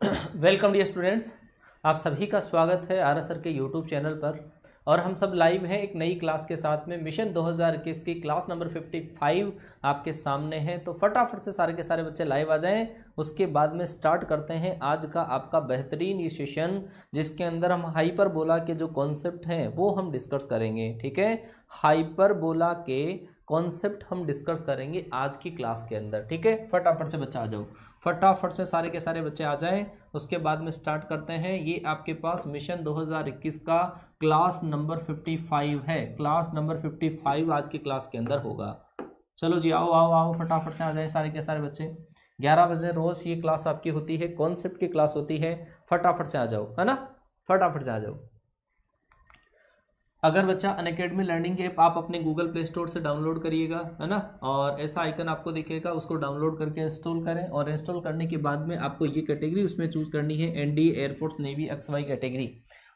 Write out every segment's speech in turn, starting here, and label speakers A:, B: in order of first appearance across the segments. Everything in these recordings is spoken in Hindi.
A: वेलकम डियर स्टूडेंट्स, आप सभी का स्वागत है आर एस सर के यूट्यूब चैनल पर। और हम सब लाइव हैं एक नई क्लास के साथ में। मिशन 2021 की क्लास नंबर 55 आपके सामने है। तो फटाफट से सारे के सारे बच्चे लाइव आ जाएं। उसके बाद में स्टार्ट करते हैं आज का आपका बेहतरीन ये सेशन, जिसके अंदर हम हाइपरबोला के जो कॉन्सेप्ट हैं वो हम डिस्कस करेंगे। ठीक है, हाइपरबोला के कॉन्सेप्ट हम डिस्कस करेंगे आज की क्लास के अंदर। ठीक है, फटाफट से बच्चा आ जाओ, फटाफट से सारे के सारे बच्चे आ जाएं। उसके बाद में स्टार्ट करते हैं। ये आपके पास मिशन 2021 का क्लास नंबर 55 है। क्लास नंबर 55 आज की क्लास के अंदर होगा। चलो जी, आओ आओ आओ, फटाफट से आ जाए सारे के सारे बच्चे। 11 बजे रोज ये क्लास आपकी होती है, कॉन्सेप्ट की क्लास होती है। फटाफट से आ जाओ, है ना, फटाफट से आ जाओ। अगर बच्चा अनअकैडमी लर्निंग ऐप आप अपने गूगल प्ले स्टोर से डाउनलोड करिएगा, है ना, और ऐसा आइकन आपको दिखेगा, उसको डाउनलोड करके इंस्टॉल करें। और इंस्टॉल करने के बाद में आपको ये कैटेगरी उसमें चूज़ करनी है, ND, air force, navy, XY category.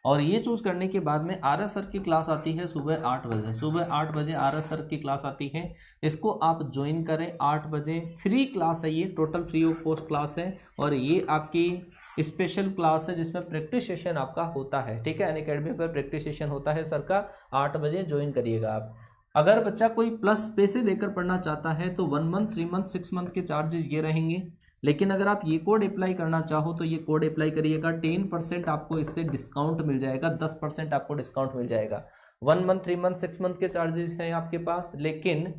A: और ये चूज़ करने के बाद में आर एस सर की क्लास आती है सुबह 8 बजे। सुबह 8 बजे आर एस सर की क्लास आती है। इसको आप ज्वाइन करें 8 बजे। फ्री क्लास है ये, total free of cost class है। और ये आपकी स्पेशल क्लास है जिसमें प्रैक्टिस सेशन आपका होता है। ठीक है, अनअकैडमी पर प्रैक्टिस सेशन होता है सर का। 8 बजे ज्वाइन करिएगा आप। अगर बच्चा कोई प्लस पैसे देकर पढ़ना चाहता है तो 1 मंथ, 3 मंथ, 6 मंथ के चार्जेस ये रहेंगे। लेकिन अगर आप ये कोड अप्लाई करना चाहो तो ये कोड अप्लाई करिएगा। 10% आपको इससे डिस्काउंट मिल जाएगा, 10% आपको डिस्काउंट मिल जाएगा। 1 मंथ, 3 मंथ, 6 मंथ के चार्जेस हैं आपके पास। लेकिन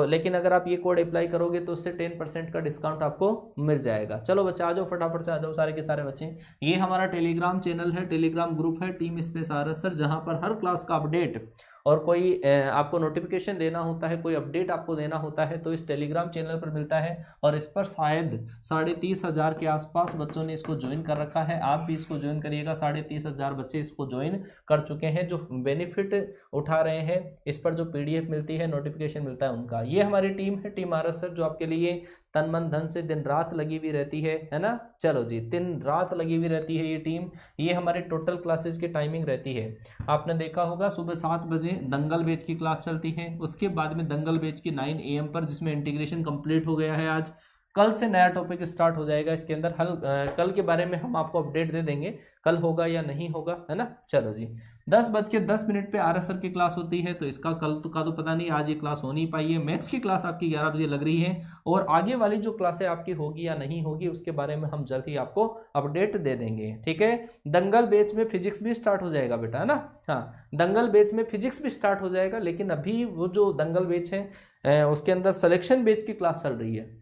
A: लेकिन अगर आप ये कोड अप्लाई करोगे तो उससे 10% का डिस्काउंट आपको मिल जाएगा। चलो बच्चा आ जाओ, फटाफट से आ जाओ सारे के सारे बच्चे। ये हमारा टेलीग्राम चैनल है, टेलीग्राम ग्रुप है, team space are S sir, जहाँ पर हर क्लास का अपडेट और कोई आपको नोटिफिकेशन देना होता है, कोई अपडेट आपको देना होता है तो इस टेलीग्राम चैनल पर मिलता है। और इस पर शायद 30,500 के आसपास बच्चों ने इसको ज्वाइन कर रखा है। आप भी इसको ज्वाइन करिएगा। 30,500 बच्चे इसको ज्वाइन कर चुके हैं जो बेनिफिट उठा रहे हैं। इस पर जो PDF मिलती है, नोटिफिकेशन मिलता है उनका। ये हमारी टीम है, टीम आर एस सर, जो आपके लिए तन मन धन से दिन रात लगी हुई रहती है ना। चलो जी, दिन रात लगी हुई रहती है ये टीम। ये हमारी टोटल क्लासेस की टाइमिंग रहती है। आपने देखा होगा सुबह 7 बजे दंगल बैच की क्लास चलती है। उसके बाद में दंगल बैच की 9 AM पर, जिसमें इंटीग्रेशन कंप्लीट हो गया है आज। कल से नया टॉपिक स्टार्ट हो जाएगा इसके अंदर। कल के बारे में हम आपको अपडेट दे देंगे, कल होगा या नहीं होगा, है ना। चलो जी, 10:10 पे आर एस सर की क्लास होती है। तो इसका कल का तो पता नहीं, आज ये क्लास हो नहीं पाई है। मैथ्स की क्लास आपकी 11 बजे लग रही है। और आगे वाली जो क्लासें आपकी होगी या नहीं होगी उसके बारे में हम जल्द ही आपको अपडेट दे देंगे। ठीक है, दंगल बैच में फिजिक्स भी स्टार्ट हो जाएगा बेटा, है ना। दंगल बैच में फिजिक्स भी स्टार्ट हो जाएगा। लेकिन अभी वो जो दंगल बैच है उसके अंदर सिलेक्शन बैच की क्लास चल रही है।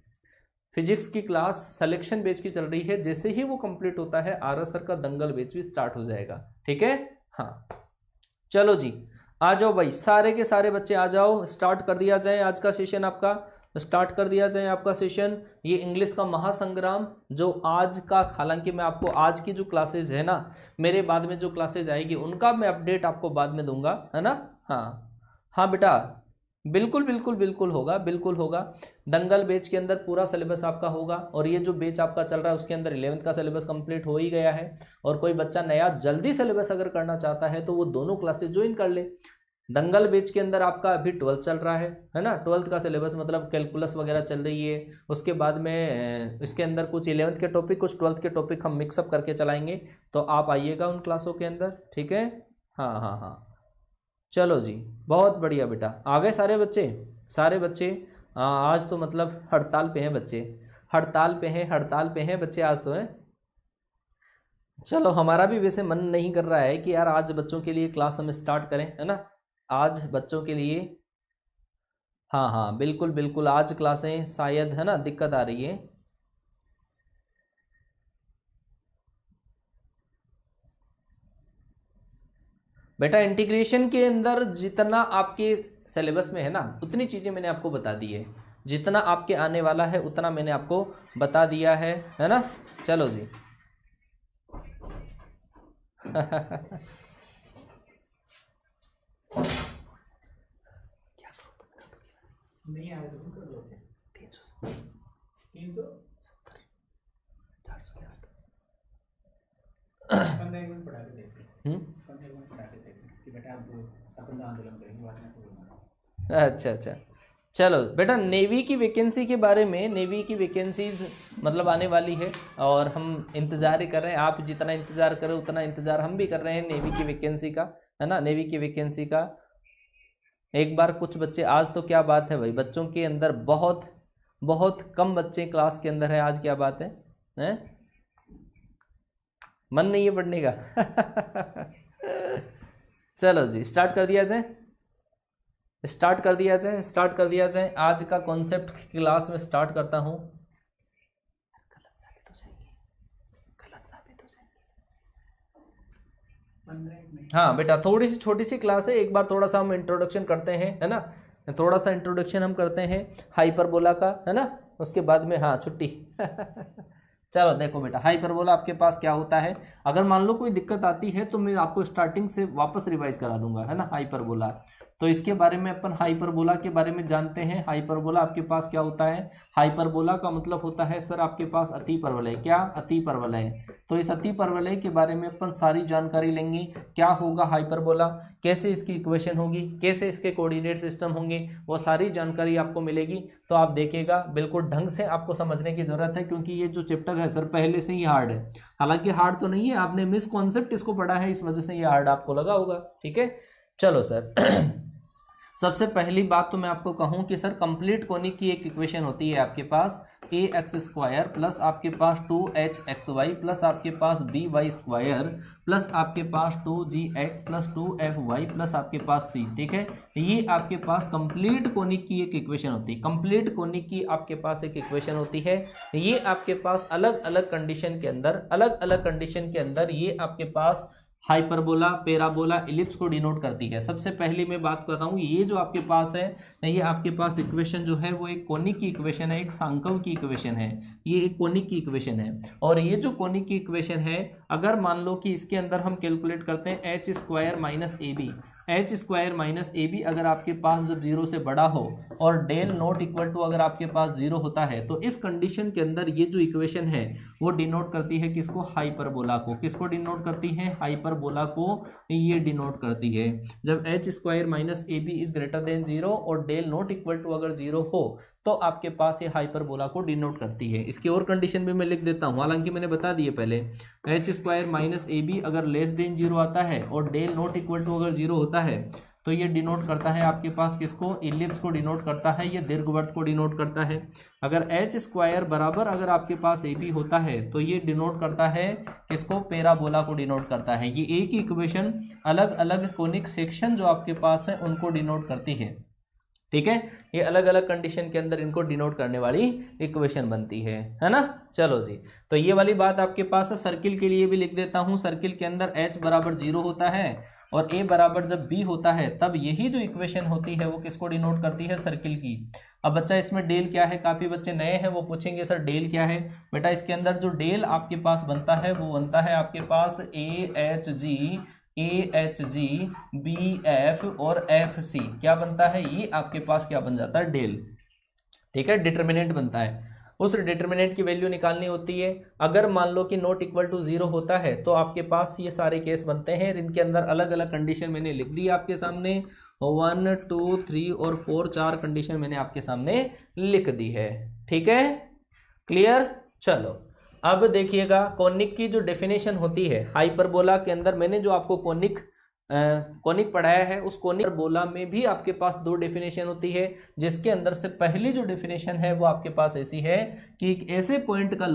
A: फिजिक्स की क्लास सिलेक्शन बैच की चल रही है। जैसे ही वो कंप्लीट होता है आर एस सर का दंगल बैच भी स्टार्ट हो जाएगा। ठीक है, चलो जी, आ जाओ भाई, सारे के सारे बच्चे आ जाओ। स्टार्ट कर दिया जाए आज का सेशन आपका, स्टार्ट कर दिया जाए आपका सेशन। ये इंग्लिश का महासंग्राम जो आज का, हालांकि मैं आपको आज की जो क्लासेज है ना, मेरे बाद में जो क्लासेज आएगी उनका मैं अपडेट आपको बाद में दूंगा, है ना। हाँ बेटा, बिल्कुल बिल्कुल बिल्कुल होगा, बिल्कुल होगा। दंगल बैच के अंदर पूरा सिलेबस आपका होगा। और ये जो बैच आपका चल रहा है उसके अंदर 11th का सिलेबस कंप्लीट हो ही गया है। और कोई बच्चा नया जल्दी सिलेबस अगर करना चाहता है तो वो दोनों क्लासेस ज्वाइन कर ले। दंगल बैच के अंदर आपका अभी 12th चल रहा है ना। 12th का सिलेबस मतलब कैलकुलस वगैरह चल रही है। उसके बाद में इसके अंदर कुछ 11th के टॉपिक, कुछ 12th के टॉपिक हम मिक्सअप करके चलाएंगे। तो आप आइएगा उन क्लासों के अंदर। ठीक है, हाँ, चलो जी, बहुत बढ़िया बेटा। आ गए सारे बच्चे, सारे बच्चे। आज तो मतलब हड़ताल पे हैं बच्चे, हड़ताल पे हैं, हड़ताल पे हैं बच्चे आज तो हैं। चलो, हमारा भी वैसे मन नहीं कर रहा है कि यार आज बच्चों के लिए क्लास हम स्टार्ट करें, है ना। आज बच्चों के लिए, हाँ बिल्कुल बिल्कुल, आज क्लासें शायद, है ना, दिक्कत आ रही है। बेटा इंटीग्रेशन के अंदर जितना आपके सिलेबस में है ना उतनी चीज़ें मैंने आपको बता दी है। जितना आपके आने वाला है उतना मैंने आपको बता दिया है ना। चलो जी नहीं आया तो कर लो 300 370 400 के आसपास। 15 मिनट पढ़ा के देखते, 15 मिनट पढ़ा के देखते कि बेटा आप अपन आंदोलन करेंगे। अच्छा, चलो बेटा, नेवी की वैकेंसी के बारे में, नेवी की वैकेंसीज मतलब आने वाली है और हम इंतज़ार ही कर रहे हैं। आप जितना इंतज़ार करें उतना इंतज़ार हम भी कर रहे हैं नेवी की वैकेंसी का, है ना, नेवी की वैकेंसी का। एक बार कुछ बच्चे, आज तो क्या बात है भाई, बच्चों के अंदर बहुत बहुत कम बच्चे क्लास के अंदर है आज, क्या बात है, हैं? मन नहीं है पढ़ने का? चलो जी, स्टार्ट कर दिया जाए, स्टार्ट कर दिया जाए, स्टार्ट कर दिया जाए। आज का कॉन्सेप्ट क्लास में स्टार्ट करता हूँ। गलत साबित हो जाएंगे, गलत साबित हो जाएंगे। हाँ बेटा, थोड़ी सी छोटी सी क्लास है, एक बार थोड़ा सा हम इंट्रोडक्शन करते हैं, है ना, थोड़ा सा इंट्रोडक्शन हम करते हैं हाइपरबोला का, है ना, उसके बाद में हाँ छुट्टी। चलो देखो बेटा, हाइपरबोला आपके पास क्या होता है। अगर मान लो कोई दिक्कत आती है तो मैं आपको स्टार्टिंग से वापस रिवाइज करा दूंगा, है ना, हाइपरबोला। तो इसके बारे में अपन हाइपरबोला के बारे में जानते हैं। हाइपरबोला आपके पास क्या होता है? हाइपरबोला का मतलब होता है सर आपके पास अति परवलय। क्या? अति परवलय। तो इस अति परवलय के बारे में अपन सारी जानकारी लेंगे। क्या होगा हाइपरबोला, कैसे इसकी इक्वेशन होगी, कैसे इसके कोऑर्डिनेट सिस्टम होंगे, वो सारी जानकारी आपको मिलेगी। तो आप देखिएगा, बिल्कुल ढंग से आपको समझने की जरूरत है, क्योंकि ये जो चैप्टर है सर पहले से ही हार्ड है। हालांकि हार्ड तो नहीं है, आपने मिस कॉन्सेप्ट इसको पढ़ा है, इस वजह से ये हार्ड आपको लगा होगा। ठीक है, चलो सर। सबसे पहली बात तो मैं आपको कहूं कि सर कंप्लीट कोनिक की एक इक्वेशन होती है आपके पास ax² प्लस आपके पास 2hxy प्लस आपके पास by² प्लस आपके पास 2gx प्लस 2fy प्लस आपके पास c। ठीक है, ये आपके पास कंप्लीट कोनिक की एक इक्वेशन होती है। कंप्लीट कोनिक की आपके पास एक इक्वेशन होती है। ये आपके पास अलग अलग कंडीशन के अंदर, अलग अलग कंडीशन के अंदर ये आपके पास हाइपरबोला, पैराबोला, इलिप्स को डिनोट करती है। सबसे पहले मैं बात करता हूँ, ये जो आपके पास है, ये आपके पास इक्वेशन जो है वो एक कोनिक की इक्वेशन है, एक सांकव की इक्वेशन है। ये एक कोनिक की इक्वेशन है। और ये जो कोनिक की इक्वेशन है, अगर मान लो कि इसके अंदर हम कैलकुलेट करते हैं h² minus AB, h² minus AB अगर आपके पास जब 0 से बड़ा हो और डेल नॉट इक्वल टू अगर आपके पास 0 होता है, तो इस कंडीशन के अंदर ये जो इक्वेशन है वो डिनोट करती है किसको? हाइपरबोला को। किसको डिनोट करती है? हाइपरबोला को ये डिनोट करती है। जब h² minus AB is greater than 0 और डेल नॉट इक्वल टू अगर 0 हो तो आपके पास ये हाइपरबोला को डिनोट करती है। इसकी और कंडीशन भी मैं लिख देता हूँ, हालांकि मैंने बता दिए पहले। h² माइनस AB अगर लेस देन 0 आता है और डेल नॉट इक्वल टू अगर 0 होता है तो ये डिनोट करता है आपके पास किसको? इलिप्स को डिनोट करता है, ये दीर्घवृत्त को डिनोट करता है। अगर h² बराबर अगर आपके पास AB होता है तो ये डिनोट करता है किसको? पैराबोला को डिनोट करता है। ये एक ही इक्वेशन अलग अलग कोनिक सेक्शन जो आपके पास है उनको डिनोट करती है। ठीक है, ये अलग अलग कंडीशन के अंदर इनको डिनोट करने वाली इक्वेशन बनती है ना। चलो जी, तो ये वाली बात आपके पास है। सर्किल के लिए भी लिख देता हूं, सर्किल के अंदर h बराबर 0 होता है और a बराबर जब b होता है तब यही जो इक्वेशन होती है वो किसको डिनोट करती है? सर्किल की। अब बच्चा इसमें डेल क्या है? काफी बच्चे नए हैं वो पूछेंगे सर डेल क्या है। बेटा इसके अंदर जो डेल आपके पास बनता है वो बनता है आपके पास AHG BF और FC। क्या बनता है? ये आपके पास क्या बन जाता है? डेल। ठीक है, डिटर्मिनेंट बनता है। उस डिटर्मिनेंट की वैल्यू निकालनी होती है। अगर मान लो कि नॉट इक्वल टू 0 होता है तो आपके पास ये सारे केस बनते हैं। इनके अंदर अलग अलग कंडीशन मैंने लिख दी आपके सामने, 1 2 3 और 4, 4 कंडीशन मैंने आपके सामने लिख दी है। ठीक है, क्लियर। चलो अब देखिएगा, कोनिक की जो डेफिनेशन होती है हाइपरबोला के अंदर, मैंने जो आपको कोनिक पढ़ाया है उस कोनिक बोला में भी आपके पास 2 डेफिनेशन होती है, जिसके अंदर से पहली जो डेफिनेशन है वो आपके पास ऐसी है कि एक ऐसे पॉइंट का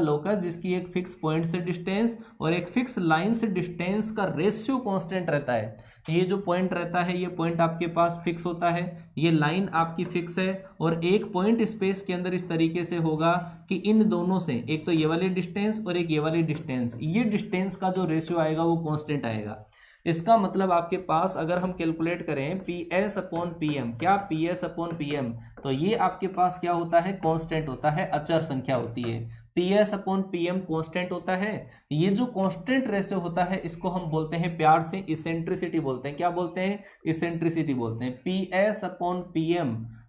A: लोकस जिसकी एक फिक्स पॉइंट से डिस्टेंस और एक फिक्स लाइन से डिस्टेंस का रेशियो कांस्टेंट रहता है। ये जो पॉइंट रहता है ये पॉइंट आपके पास फिक्स होता है, ये लाइन आपकी फिक्स है और एक पॉइंट स्पेस के अंदर इस तरीके से होगा कि इन दोनों से, एक तो ये वाली डिस्टेंस और एक ये वाली डिस्टेंस, ये डिस्टेंस का जो रेशियो आएगा वो कांस्टेंट आएगा। इसका मतलब आपके पास अगर हम कैलकुलेट करें PS/PM, क्या PS/PM, तो ये आपके पास क्या होता है? कांस्टेंट होता है, अचर संख्या होती है। PS/PM कांस्टेंट होता है। ये जो कांस्टेंट रेशियो होता है इसको हम बोलते हैं प्यार से इसेंट्रिसिटी बोलते हैं। क्या बोलते हैं? इसेंट्रिसिटी बोलते हैं।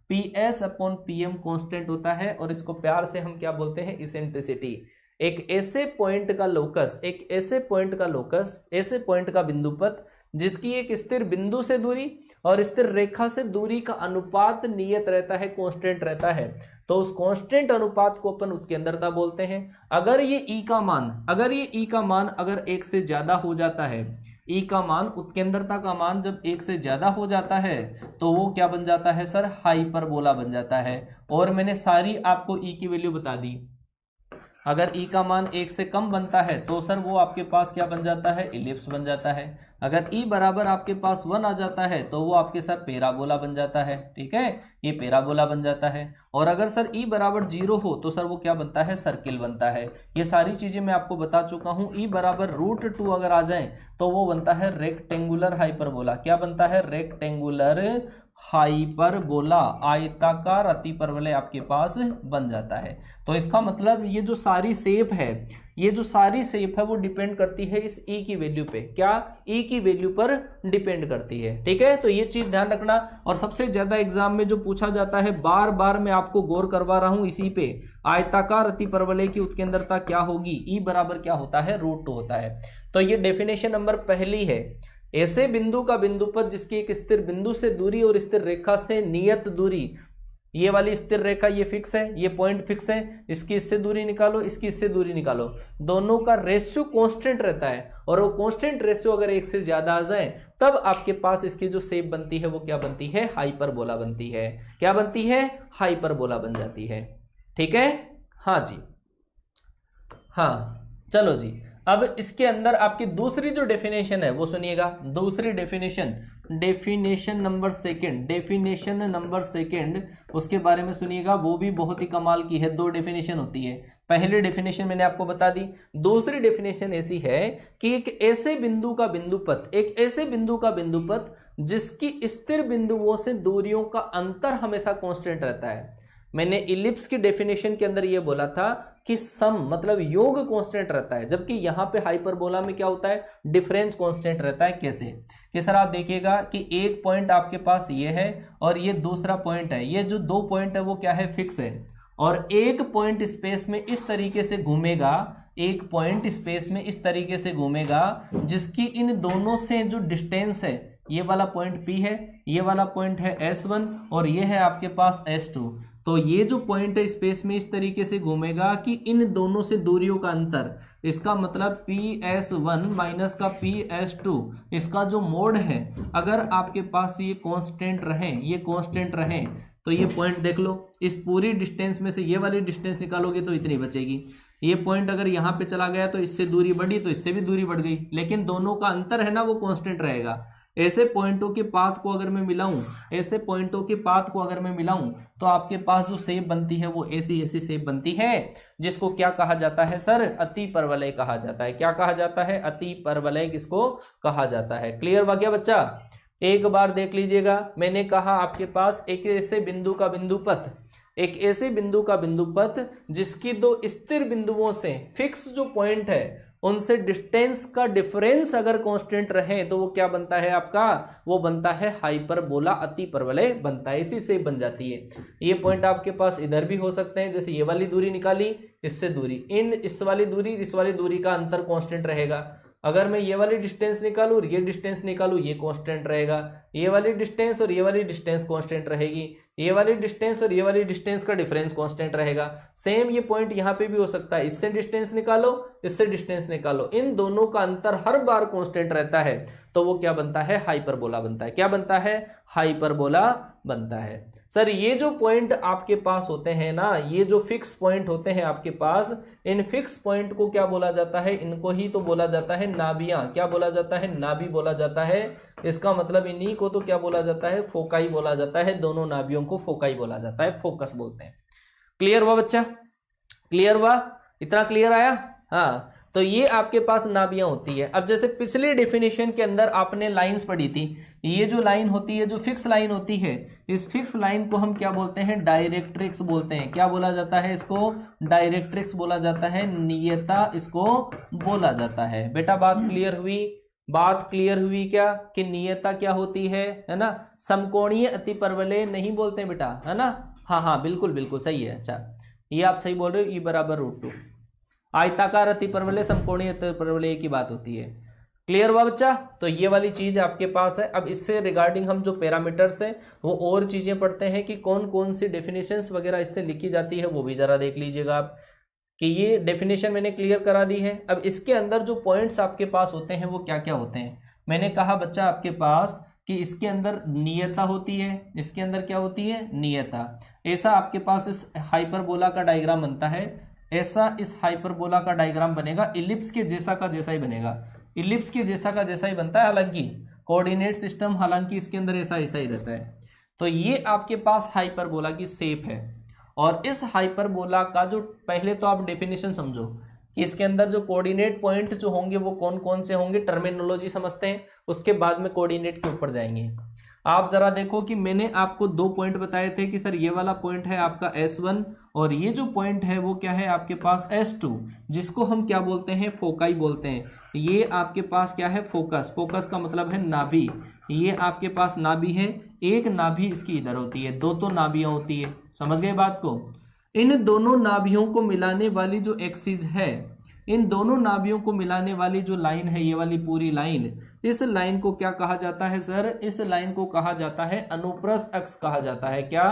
A: PS/PM कांस्टेंट होता है और इसको प्यार से हम क्या बोलते हैं? इसेंट्रिसिटी। एक ऐसे पॉइंट का लोकस, ऐसे पॉइंट का बिंदुपथ जिसकी एक स्थिर बिंदु से दूरी और स्थिर रेखा से दूरी का अनुपात नियत रहता है, कांस्टेंट रहता है, तो उस कांस्टेंट अनुपात को अपन उत्केंद्रता बोलते हैं। अगर ये ई का मान अगर 1 से ज्यादा हो जाता है, ई का मान, उत्केंद्रता का मान जब 1 से ज्यादा हो जाता है तो वो क्या बन जाता है सर, हाइपरबोला बन जाता है। और मैंने सारी आपको ई की वैल्यू बता दी। अगर ई का मान 1 से कम बनता है तो सर वो आपके पास क्या बन जाता है, इलिप्स बन जाता है। अगर ई बराबर आपके पास 1 आ जाता है तो वो आपके सर पैराबोला बन जाता है, ठीक है, ये पैराबोला बन जाता है। और अगर सर ई बराबर 0 हो तो सर वो क्या बनता है, सर्किल बनता है। ये सारी चीजें मैं आपको बता चुका हूं। ई बराबर √2 अगर आ जाए तो वो बनता है रेक्टेंगुलर हाइपरबोला। क्या बनता है, रेक्टेंगुलर हाइपरबोला, आयताकार अतिपरवलय आपके पास बन जाता है। तो इसका मतलब ये जो सारी शेप है वो डिपेंड करती है इस ई की वैल्यू पे। क्या, ई की वैल्यू पर डिपेंड करती है, ठीक है। तो ये चीज ध्यान रखना। और सबसे ज्यादा एग्जाम में जो पूछा जाता है, बार बार मैं आपको गौर करवा रहा हूं इसी पे, आयताकार अतिपरवलय की उत्केंद्रता क्या होगी, ई बराबर क्या होता है, √2 होता है। तो ये डेफिनेशन नंबर पहली है। ऐसे बिंदु का बिंदुपथ जिसकी एक स्थिर बिंदु से दूरी और स्थिर रेखा से नियत दूरी, ये वाली स्थिर रेखा ये फिक्स है, ये पॉइंट फिक्स है, इसकी इससे दूरी निकालो, इसकी इससे दूरी निकालो, दोनों का रेशियो कांस्टेंट रहता है। और वो कांस्टेंट रेशियो अगर 1 से ज्यादा आ जाए तब आपके पास इसकी जो शेप बनती है वो क्या बनती है, हाइपरबोला बनती है। क्या बनती है, हाइपरबोला बन जाती है, ठीक है। हाँ जी, हाँ चलो जी। अब इसके अंदर आपकी दूसरी जो डेफिनेशन है वो सुनिएगा। दूसरी डेफिनेशन नंबर सेकंड, उसके बारे में सुनिएगा। वो भी बहुत ही कमाल की है। 2 डेफिनेशन होती है। पहली डेफिनेशन मैंने आपको बता दी। दूसरी डेफिनेशन ऐसी है कि एक ऐसे बिंदु का बिंदुपथ जिसकी स्थिर बिंदुओं से दूरियों का अंतर हमेशा कांस्टेंट रहता है। मैंने इलिप्स की डेफिनेशन के अंदर यह बोला था कि सम मतलब योग कांस्टेंट रहता है, जबकि यहां पे हाइपरबोला में क्या होता है, डिफरेंस कांस्टेंट रहता है। कैसे कि सर आप देखिएगा कि एक पॉइंट आपके पास ये है और ये दूसरा पॉइंट है। ये जो 2 पॉइंट है वो क्या है, फिक्स है। और एक पॉइंट स्पेस में इस तरीके से घूमेगा, जिसकी इन दोनों से जो डिस्टेंस है, ये वाला पॉइंट P है, ये वाला पॉइंट है S1 और ये है आपके पास S2। तो ये जो पॉइंट है स्पेस में इस तरीके से घूमेगा कि इन दोनों से दूरियों का अंतर, इसका मतलब PS1 माइनस का PS2, इसका जो मोड है, अगर आपके पास ये कांस्टेंट रहे तो ये पॉइंट देख लो, इस पूरी डिस्टेंस में से ये वाली डिस्टेंस निकालोगे तो इतनी बचेगी। ये पॉइंट अगर यहाँ पे चला गया तो इससे दूरी बढ़ी तो इससे भी दूरी बढ़ गई, लेकिन दोनों का अंतर है ना वो कांस्टेंट रहेगा। ऐसे पॉइंटों के पाथ को अगर मैं मिलाऊं तो आपके पास जो शेप बनती है वो ऐसी शेप बनती है, जिसको क्या कहा जाता है सर, अतिपरवलय कहा जाता है। क्या कहा जाता है, अतिपरवलय किसको कहा जाता है। क्लियर हो गया बच्चा। एक बार देख लीजिएगा, मैंने कहा आपके पास एक ऐसे बिंदु का बिंदुपथ जिसकी 2 स्थिर बिंदुओं से फिक्स जो पॉइंट है उनसे डिस्टेंस का डिफरेंस अगर कांस्टेंट रहे तो वो क्या बनता है आपका, वो बनता है हाइपरबोला, अतिपरवलय बनता है। इसी से बन जाती है। ये पॉइंट आपके पास इधर भी हो सकते हैं, जैसे ये वाली दूरी निकाली, इससे दूरी, इस वाली दूरी का अंतर कांस्टेंट रहेगा। अगर मैं ये वाली डिस्टेंस निकालूं और ये डिस्टेंस निकालूं, ये कांस्टेंट रहेगा। ये वाली डिस्टेंस और ये वाली डिस्टेंस कांस्टेंट रहेगी। ये वाली डिस्टेंस और ये वाली डिस्टेंस का डिफरेंस कांस्टेंट रहेगा। सेम ये पॉइंट यहाँ पे भी हो सकता है, इससे डिस्टेंस निकालो, इससे डिस्टेंस निकालो, इन दोनों का अंतर हर बार कांस्टेंट रहता है, तो वो क्या बनता है, हाइपरबोला बनता है। क्या बनता है, हाइपरबोला बनता है। सर ये जो पॉइंट आपके पास होते हैं ना, ये जो फिक्स पॉइंट होते हैं आपके पास, इन फिक्स पॉइंट को क्या बोला जाता है, इनको ही तो बोला जाता है नाभियां। क्या बोला जाता है, नाभि बोला जाता है। इसका मतलब इन्हीं को तो क्या बोला जाता है, फोकाई बोला जाता है। दोनों नाभियों को फोकाई बोला जाता है, फोकस बोलते हैं। क्लियर हुआ बच्चा, क्लियर हुआ, इतना क्लियर आया। हाँ, तो ये आपके पास नाभियां होती है। अब जैसे पिछले डेफिनेशन के अंदर आपने लाइंस पढ़ी थी, ये जो लाइन होती है, जो फिक्स लाइन होती है, इस फिक्स लाइन को हम क्या बोलते हैं, डायरेक्ट्रिक्स बोलते हैं। क्या बोला जाता है इसको, डायरेक्ट्रिक्स बोला जाता है, नियता इसको बोला जाता है। बेटा बात क्लियर हुई क्या, कि नियता क्या होती है ना, समकोणीय अतिपरवलय नहीं बोलते हैं बेटा, है ना। हाँ बिल्कुल सही है। अच्छा ये आप सही बोल रहे हो, E बराबर √2। आयताकार अतिपरवलय, समकोणीय अतिपरवलय की बात होती है। क्लियर हुआ बच्चा? तो ये वाली चीज आपके पास है। अब इससे रिगार्डिंग हम जो पैरामीटर्स है वो और चीजें पढ़ते हैं कि कौन कौन सी डेफिनेशंस वगैरह इससे लिखी जाती है, वो भी जरा देख लीजिएगा आप कि ये डेफिनेशन मैंने क्लियर करा दी है। अब इसके अंदर जो पॉइंट्स आपके पास होते हैं वो क्या क्या होते हैं। मैंने कहा बच्चा आपके पास कि इसके अंदर नियता होती है, इसके अंदर क्या होती है, नियता। ऐसा आपके पास इस हाइपरबोला का डायग्राम बनता है, ऐसा इस हाइपरबोला का डायग्राम बनेगा, इलिप्स के जैसा का जैसा ही बनेगा, इलिप्स के जैसा का जैसा ही बनता है। हालांकि कोऑर्डिनेट सिस्टम हालांकि इसके अंदर ऐसा ऐसा ही रहता है। तो ये आपके पास हाइपरबोला की शेप है। और इस हाइपरबोला का जो पहले तो आप डेफिनेशन समझो कि इसके अंदर जो कोऑर्डिनेट पॉइंट जो होंगे वो कौन कौन से होंगे, टर्मिनोलॉजी समझते हैं, उसके बाद में कोऑर्डिनेट के ऊपर जाएंगे। आप जरा देखो कि मैंने आपको 2 पॉइंट बताए थे कि सर ये वाला पॉइंट है आपका S1 और ये जो पॉइंट है वो क्या है आपके पास S2, जिसको हम क्या बोलते हैं, फोकाई बोलते हैं। ये आपके पास क्या है, फोकस। फोकस का मतलब है नाभि। ये आपके पास नाभि है, एक नाभि इसकी इधर होती है, 2 तो नाभियां होती है। समझ गए बात को? इन दोनों नाभियों को मिलाने वाली जो एक्सिस है, इन दोनों नाभियों को मिलाने वाली जो लाइन है, ये वाली पूरी लाइन, इस लाइन को क्या कहा जाता है सर, इस लाइन को कहा जाता है अनुप्रस्थ अक्ष कहा जाता है। क्या?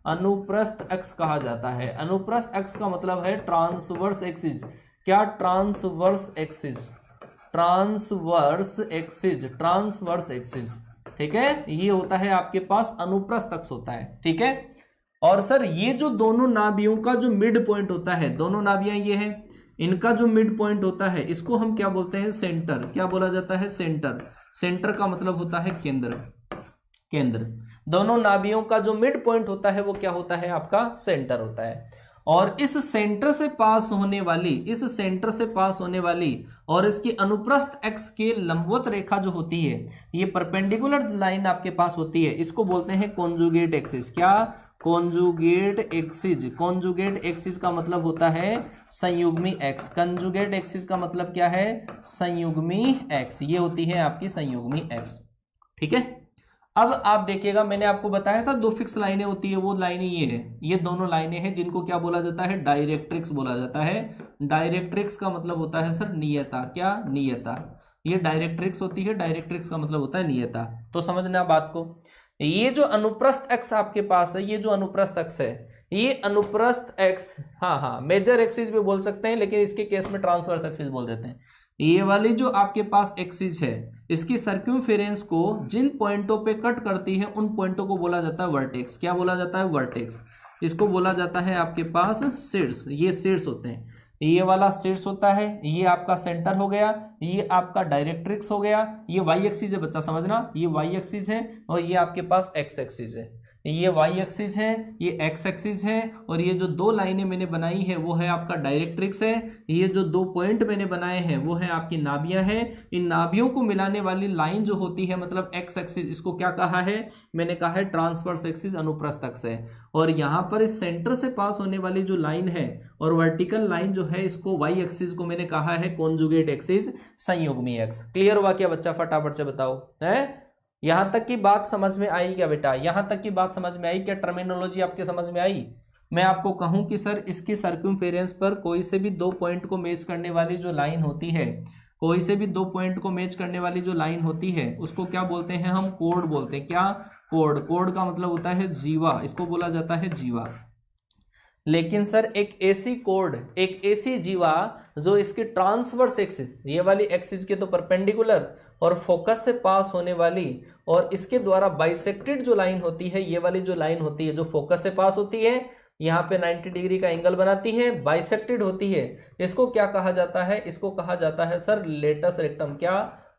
A: अनुप्रस्थ अक्ष कहा जाता है। अनुप्रस्थ अक्ष का मतलब है ट्रांसवर्स एक्सिस। क्या? Transverse axis, transverse axis, transverse axis. ठीक है, ये होता है आपके पास अनुप्रस्थ अक्ष होता है। ठीक है, और सर ये जो दोनों नाभियों का जो मिड पॉइंट होता है, दोनों नाभियां ये है, इनका जो मिड पॉइंट होता है इसको हम क्या बोलते हैं, सेंटर। क्या बोला जाता है? सेंटर। सेंटर का मतलब होता है केंद्र। केंद्र। दोनों नाभियों का जो मिड पॉइंट होता है वो क्या होता है आपका, सेंटर होता है। और इस सेंटर से पास होने वाली, इस सेंटर से पास होने वाली और इसकी अनुप्रस्थ एक्स के लंबवत रेखा जो होती है, ये परपेंडिकुलर लाइन आपके पास होती है, इसको बोलते हैं कॉन्जुगेट एक्सिस। क्या? Conjugate axis. कॉन्जुगेट एक्सिस का मतलब होता है संयुग्मी एक्स। कॉन्जुगेट एक्सिस का मतलब क्या है? संयुग्मी एक्स। ये होती है आपकी संयुग्मी एक्स। ठीक है, अब आप देखिएगा मैंने आपको बताया था 2 फिक्स लाइनें होती है, वो लाइनें ये है, ये दोनों लाइनें हैं जिनको क्या बोला जाता है, डायरेक्ट्रिक्स बोला जाता है। डायरेक्ट्रिक्स का मतलब होता है सर नियता। क्या? नियता। ये डायरेक्ट्रिक्स होती है, डायरेक्ट्रिक्स का मतलब होता है नियता। तो समझना बात को। ये जो अनुप्रस्थ अक्ष आपके पास है, ये जो अनुप्रस्थ अक्ष है, ये अनुप्रस्थ एक्स, हाँ मेजर एक्सिस भी बोल सकते हैं, लेकिन इसके केस में ट्रांसवर्स एक्सिस बोल देते हैं। ये वाली जो आपके पास एक्सिस है, इसकी सर्क्यूमफेरेंस को जिन पॉइंटों पे कट करती है उन पॉइंटों को बोला जाता है वर्टेक्स। क्या बोला जाता है? वर्टेक्स। इसको बोला जाता है आपके पास शीर्ष। ये शीर्ष होते हैं, ये वाला शीर्ष होता है, ये आपका सेंटर हो गया, ये आपका डायरेक्ट्रिक्स हो गया। ये वाई एक्सिस है बच्चा, समझना, ये वाई एक्सिस है और ये आपके पास एक्स एक्सिस है। ये वाई एक्सिस है, ये एक्स एक्सिस है, और ये जो 2 लाइनें मैंने बनाई है वो है आपका डायरेक्ट्रिक्स है। ये जो 2 पॉइंट मैंने बनाए हैं वो है आपकी नाभियां हैं। इन नाभियों को मिलाने वाली लाइन जो होती है, मतलब एक्स एक्सिस, इसको क्या कहा है? मैंने कहा है ट्रांसवर्स एक्सिस, अनुप्रस्थ अक्ष है। और यहाँ पर इस सेंटर से पास होने वाली जो लाइन है और वर्टिकल लाइन जो है, इसको वाई एक्सिस को मैंने कहा है कॉन्जुगेट एक्सिस, संयुग्मी एक्स। क्लियर हुआ क्या बच्चा? फटाफट से बताओ। है यहां तक की बात समझ में आई क्या बेटा? यहां तक की बात समझ में आई क्या? टर्मिनोलॉजी आपके समझ में आई? मैं आपको कहूं कि सर इसकी सर्क्यूमफेरेंस पर कोई से भी 2 पॉइंट को मैच करने वाली जो लाइन होती है, कोई से भी 2 पॉइंट को मैच करने वाली जो लाइन होती है, उसको क्या बोलते हैं हम? कोड बोलते हैं। क्या? कोड। कोड का मतलब होता है जीवा, इसको बोला जाता है जीवा। लेकिन सर एक ऐसी कोड, एक ऐसी जीवा जो इसकी ट्रांसवर्स एक्सिस, ये वाली एक्सिस के तो परपेंडिकुलर और फोकस से पास होने वाली, और इसके द्वारा बाइसेक्टेड जो लाइन होती है, ये वाली जो लाइन होती है जो फोकस से पास होती है, यहाँ पे 90 डिग्री का एंगल बनाती है, बाइसेक्टेड होती है, इसको क्या कहा जाता है? इसको कहा जाता है सर लेटस रेक्टम। क्या?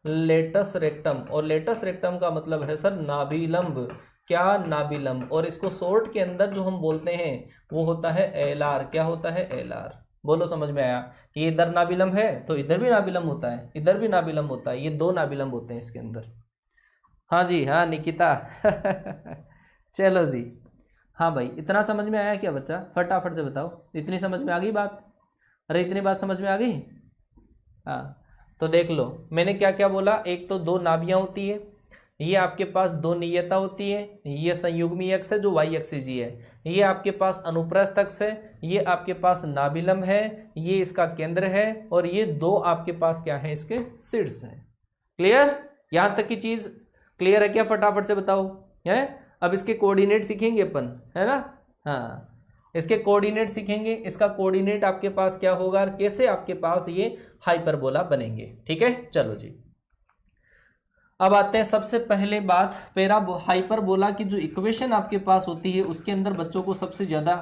A: Latus rectum. और लेटस रेक्टम का मतलब है सर नाभिलंब। क्या? नाभिलंब। और इसको शॉर्ट के अंदर जो हम बोलते हैं वो होता है एलआर। क्या होता है? एलआर। बोलो समझ में आया? ये इधर नाभिलंब है तो इधर भी नाभिलंब होता है, इधर भी नाभिलंब होता है, ये 2 नाभिलंब होते हैं इसके अंदर। हाँ जी, हाँ निकिता चलो जी। हाँ भाई, इतना समझ में आया क्या बच्चा? फटाफट से बताओ, इतनी समझ में आ गई बात? अरे इतनी बात समझ में आ गई? हाँ, तो देख लो मैंने क्या क्या बोला। एक तो 2 नाभियां होती है, ये आपके पास 2 नियता होती है, ये संयुग्मी अक्ष है जो वाई एक्सिस ही है, ये आपके पास अनुप्रस्थ अक्ष है, ये आपके पास नाभिलंब है, ये इसका केंद्र है, और ये 2 आपके पास क्या है? इसके शीर्ष है। क्लियर? यहां तक की चीज क्लियर है क्या? फटाफट से बताओ। है, अब इसके कोऑर्डिनेट सीखेंगे अपन, है ना? हाँ, इसके कोऑर्डिनेट सीखेंगे। इसका कोऑर्डिनेट आपके पास क्या होगा और कैसे आपके पास ये हाइपरबोला बनेंगे। ठीक है, चलो जी। अब आते हैं सबसे पहले बात, हाइपरबोला की जो इक्वेशन आपके पास होती है उसके अंदर बच्चों को सबसे ज्यादा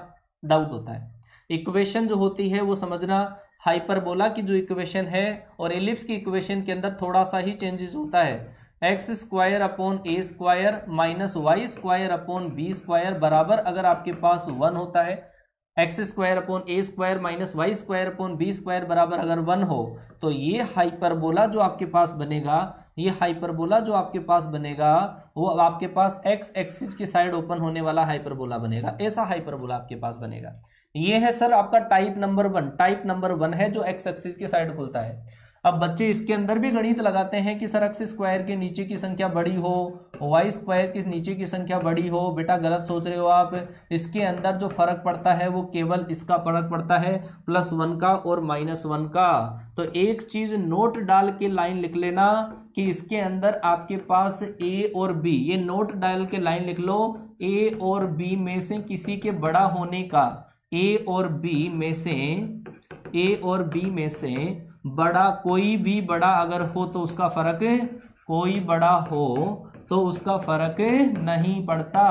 A: डाउट होता है। इक्वेशन जो होती है वो समझना, हाइपरबोला की जो इक्वेशन है और एलिप्स की इक्वेशन के अंदर थोड़ा सा ही चेंजेस होता है। X square upon A square minus Y square upon B square बराबर अगर आपके पास 1 होता है, X square upon A square minus Y square upon B square बराबर अगर 1 हो, तो ये हाइपरबोला जो आपके पास बनेगा, ये हाइपरबोला जो आपके पास बनेगा वो आपके पास एक्स एक्सिस की साइड ओपन होने वाला हाइपरबोला बनेगा। ऐसा हाइपरबोला आपके पास बनेगा। ये है सर आपका टाइप नंबर 1। टाइप नंबर 1 है जो एक्स एक्सिस की साइड खुलता है। अब बच्चे इसके अंदर भी गणित लगाते हैं कि सर एक्स स्क्वायर के नीचे की संख्या बड़ी हो, वाई स्क्वायर के नीचे की संख्या बड़ी हो। बेटा गलत सोच रहे हो आप। इसके अंदर जो फर्क पड़ता है वो केवल इसका फर्क पड़ता है +1 का और -1 का। तो एक चीज नोट डाल के लाइन लिख लेना कि इसके अंदर आपके पास ए और बी, ये नोट डाल के लाइन लिख लो, ए और बी में से किसी के बड़ा होने का, ए और बी में से बड़ा, कोई भी बड़ा अगर हो तो उसका फर्क, कोई बड़ा हो तो उसका फर्क नहीं पड़ता,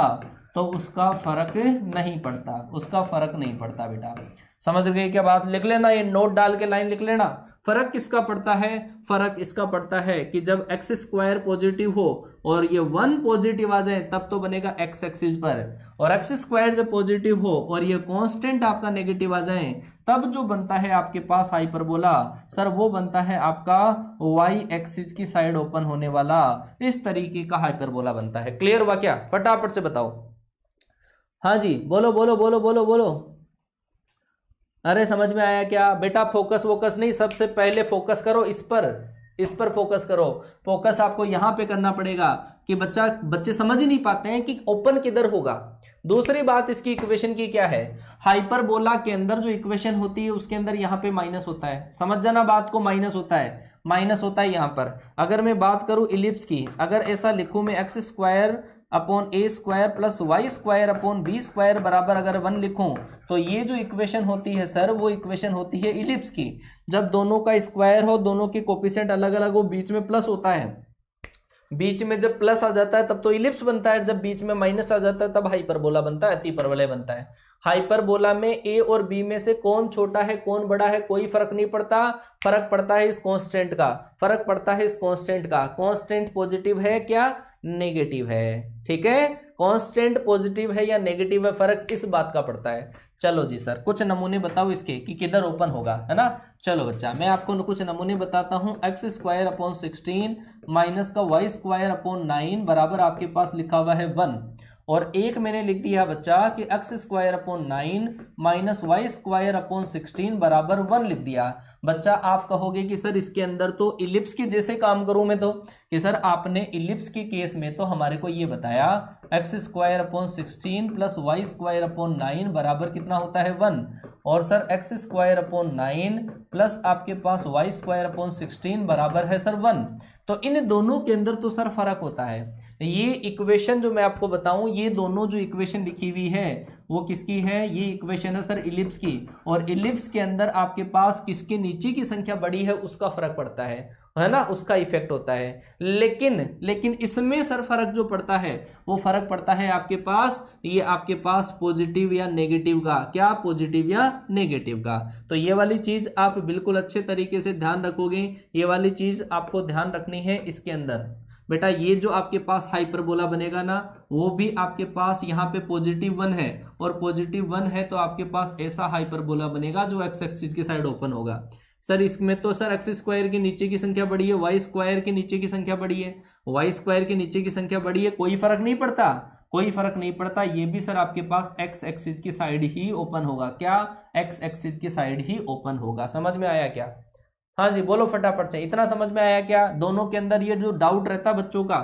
A: तो उसका फर्क नहीं पड़ता, उसका फर्क नहीं पड़ता। बेटा समझ गए क्या बात? लिख लेना, ये नोट डाल के लाइन लिख लेना। फर्क किसका पड़ता है? फर्क इसका पड़ता है कि जब एक्स स्क्वायर पॉजिटिव हो और ये 1 पॉजिटिव आ जाए तब तो बनेगा एक्स एक्सिस पर, और एक्स स्क्वायर जब पॉजिटिव हो और ये कांस्टेंट आपका नेगेटिव आ जाए तब जो बनता है आपके पास हाइपरबोला, सर वो बनता है आपका वाई एक्सिस की साइड ओपन होने वाला। इस तरीके का हाइपरबोला बनता है। क्लियर हुआ क्या? फटाफट से बताओ। हाँ जी, बोलो बोलो बोलो बोलो बोलो। अरे समझ में आया क्या? बेटा फोकस वोकस नहीं, सबसे पहले फोकस करो इस पर फोकस करो। फोकस आपको यहां पे करना पड़ेगा कि बच्चे समझ ही नहीं पाते हैं कि ओपन किधर होगा। दूसरी बात इसकी इक्वेशन की क्या है, हाइपरबोला के अंदर जो इक्वेशन होती है उसके अंदर यहाँ पे माइनस होता है। समझ जाना बात को, माइनस होता है, माइनस होता है यहाँ पर। अगर मैं बात करूं इलिप्स की, अगर ऐसा लिखूं मैं X square upon A square plus Y square upon B square बराबर अगर 1 लिखूं, तो ये जो इक्वेशन होती है सर वो इक्वेशन होती है इलिप्स की। जब दोनों का स्क्वायर हो, दोनों के कोफिशिएंट अलग अलग हो, बीच में प्लस होता है, बीच में जब प्लस आ जाता है तब तो इलिप्स बनता है, जब बीच में माइनस आ जाता है तब हाइपरबोला बनता है, अतिपरवलय बनता है। हाइपरबोला में ए और बी में से कौन छोटा है कौन बड़ा है कोई फर्क नहीं पड़ता, फर्क पड़ता है इस कांस्टेंट का, फर्क पड़ता है इस कांस्टेंट का। कांस्टेंट पॉजिटिव है क्या नेगेटिव है? ठीक है, कांस्टेंट पॉजिटिव है या नेगेटिव है, फर्क इस बात का पड़ता है। चलो जी सर, कुछ नमूने बताओ इसके कि किधर ओपन होगा, है ना? चलो बच्चा, मैं आपको कुछ नमूने बताता हूं। एक्स स्क्वायर अपॉन 16 माइनस का वाई स्क्वायर अपॉन 9 बराबर आपके पास लिखा हुआ है 1, और एक मैंने लिख दिया बच्चा कि x square upon 9 minus Y square upon 16 बराबर 1 लिख दिया। बच्चा आप कहोगे कि सर इसके अंदर तो इलिप्स के जैसे काम करूं मैं, तो कि सर आपने इलिप्स के केस में तो हमारे को ये बताया x square upon 16 plus Y square upon 9 बराबर कितना होता है 1, और sir x square upon 9 plus आपके पास वाई स्क्वायर अपॉन 16 बराबर है सर 1। तो इन दोनों के अंदर तो सर फर्क होता है। ये इक्वेशन जो मैं आपको बताऊं, ये दोनों जो इक्वेशन लिखी हुई है वो किसकी है? ये इक्वेशन है सर इलिप्स की, और इलिप्स के अंदर आपके पास किसके नीचे की संख्या बड़ी है उसका फर्क पड़ता है ना, उसका इफेक्ट होता है। लेकिन इसमें सर फर्क जो पड़ता है वो फर्क पड़ता है आपके पास, ये आपके पास पॉजिटिव या नेगेटिव का, क्या पॉजिटिव या नेगेटिव का। तो ये वाली चीज आप बिल्कुल अच्छे तरीके से ध्यान रखोगे, ये वाली चीज आपको ध्यान रखनी है इसके अंदर। बेटा ये जो आपके पास हाइपरबोला बनेगा ना, वो भी आपके पास यहाँ पे +1 है, और +1 है तो आपके पास ऐसा हाइपरबोला बनेगा जो एक्स एक्सिस की साइड ओपन होगा। सर इसमें तो सर एक्स स्क्वायर के नीचे की संख्या बड़ी है, वाई स्क्वायर के नीचे की संख्या बड़ी है, वाई स्क्वायर के नीचे की संख्या बड़ी है, कोई फर्क नहीं पड़ता, कोई फर्क नहीं पड़ता। ये भी सर आपके पास एक्स एक्सिस की साइड ही ओपन होगा, क्या एक्स एक्सिस की साइड ही ओपन होगा। समझ में आया क्या? हाँ जी बोलो फटाफट से, इतना समझ में आया क्या? दोनों के अंदर ये जो डाउट रहता बच्चों का,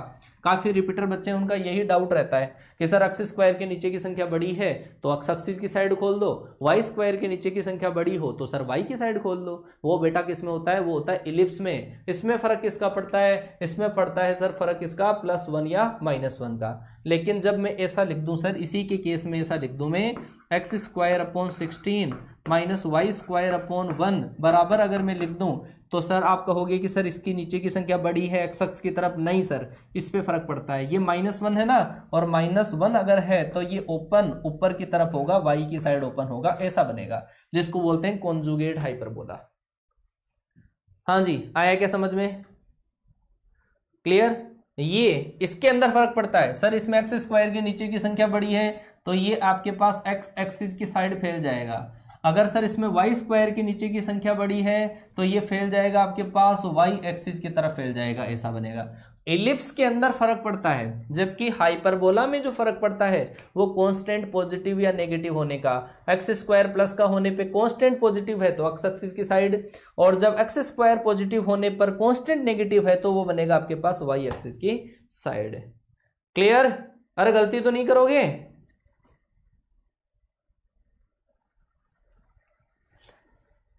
A: काफी रिपीटर बच्चे हैं, उनका यही डाउट रहता है कि सर एक्स स्क्वायर के नीचे की संख्या बड़ी है तो एक्स एक्सिस की साइड खोल दो, वाई स्क्वायर के नीचे की संख्या बड़ी हो तो सर वाई की साइड खोल दो। वो बेटा किस में होता है, वो होता है इलिप्स में। इसमें फर्क किसका पड़ता है, इसमें पड़ता है सर फर्क किसका, +1 या -1 का। लेकिन जब मैं ऐसा लिख दूं सर, इसी के केस में ऐसा लिख दूं मैं, x² / 16 - y² / 1 बराबर अगर मैं लिख दूं तो सर आप कहोगे कि सर इसकी नीचे की संख्या बड़ी है एक्स अक्ष की तरफ। नहीं सर, इस पे फर्क पड़ता है। ये -1 है ना, और -1 अगर है तो ये ओपन ऊपर की तरफ होगा, वाई की साइड ओपन होगा, ऐसा बनेगा, जिसको बोलते हैं कॉन्जुगेट हाइपरबोला। हाँ जी, आया क्या समझ में, क्लियर। ये इसके अंदर फर्क पड़ता है सर, इसमें x² के नीचे की संख्या बड़ी है तो ये आपके पास x एक्सिस की साइड फैल जाएगा। अगर सर इसमें y² के नीचे की संख्या बड़ी है तो ये फैल जाएगा आपके पास y एक्सिस की तरफ फैल जाएगा, ऐसा बनेगा। एलिप्स के अंदर फर्क पड़ता है, जबकि हाइपरबोला में जो फर्क पड़ता है वो कांस्टेंट पॉजिटिव या नेगेटिव होने का। x² प्लस का होने पे कांस्टेंट पॉजिटिव है तो x एक्सिस की साइड, और जब x² पॉजिटिव होने पर कांस्टेंट नेगेटिव है तो वो बनेगा आपके पास y एक्सिस की साइड। क्लियर। अरे गलती तो नहीं करोगे,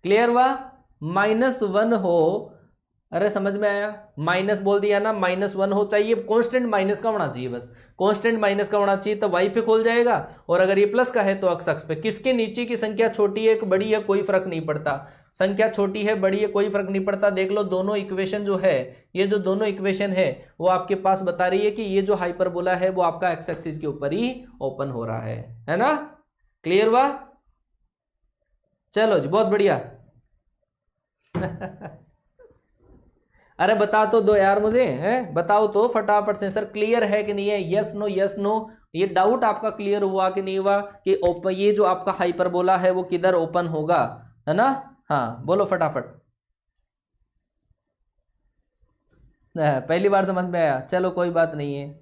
A: क्लियर हुआ। -1 हो, अरे समझ में आया, माइनस बोल दिया ना, -1 हो, चाहिए कांस्टेंट माइनस का होना चाहिए, बस कांस्टेंट माइनस का होना चाहिए तो वाई पे खोल जाएगा, और अगर ये प्लस का है तो एक्स अक्ष पे। किसके नीचे की संख्या छोटी है बड़ी है कोई फर्क नहीं पड़ता, संख्या छोटी है बड़ी है कोई फर्क नहीं पड़ता। देख लो दोनों इक्वेशन जो है, ये जो दोनों इक्वेशन है वो आपके पास बता रही है कि ये जो हाइपरबोला है वो आपका एक्स एक्सिस के ऊपर ही ओपन हो रहा है ना। क्लियर हुआ, चलो जी बहुत बढ़िया। अरे बता तो दो यार मुझे, हैं बताओ तो फटाफट से, सर क्लियर है कि नहीं है, यस नो यस नो। ये डाउट आपका क्लियर हुआ कि नहीं हुआ कि ओपन, ये जो आपका हाइपरबोला है वो किधर ओपन होगा, है ना। हाँ बोलो फटाफट। पहली बार समझ में आया, चलो कोई बात नहीं है।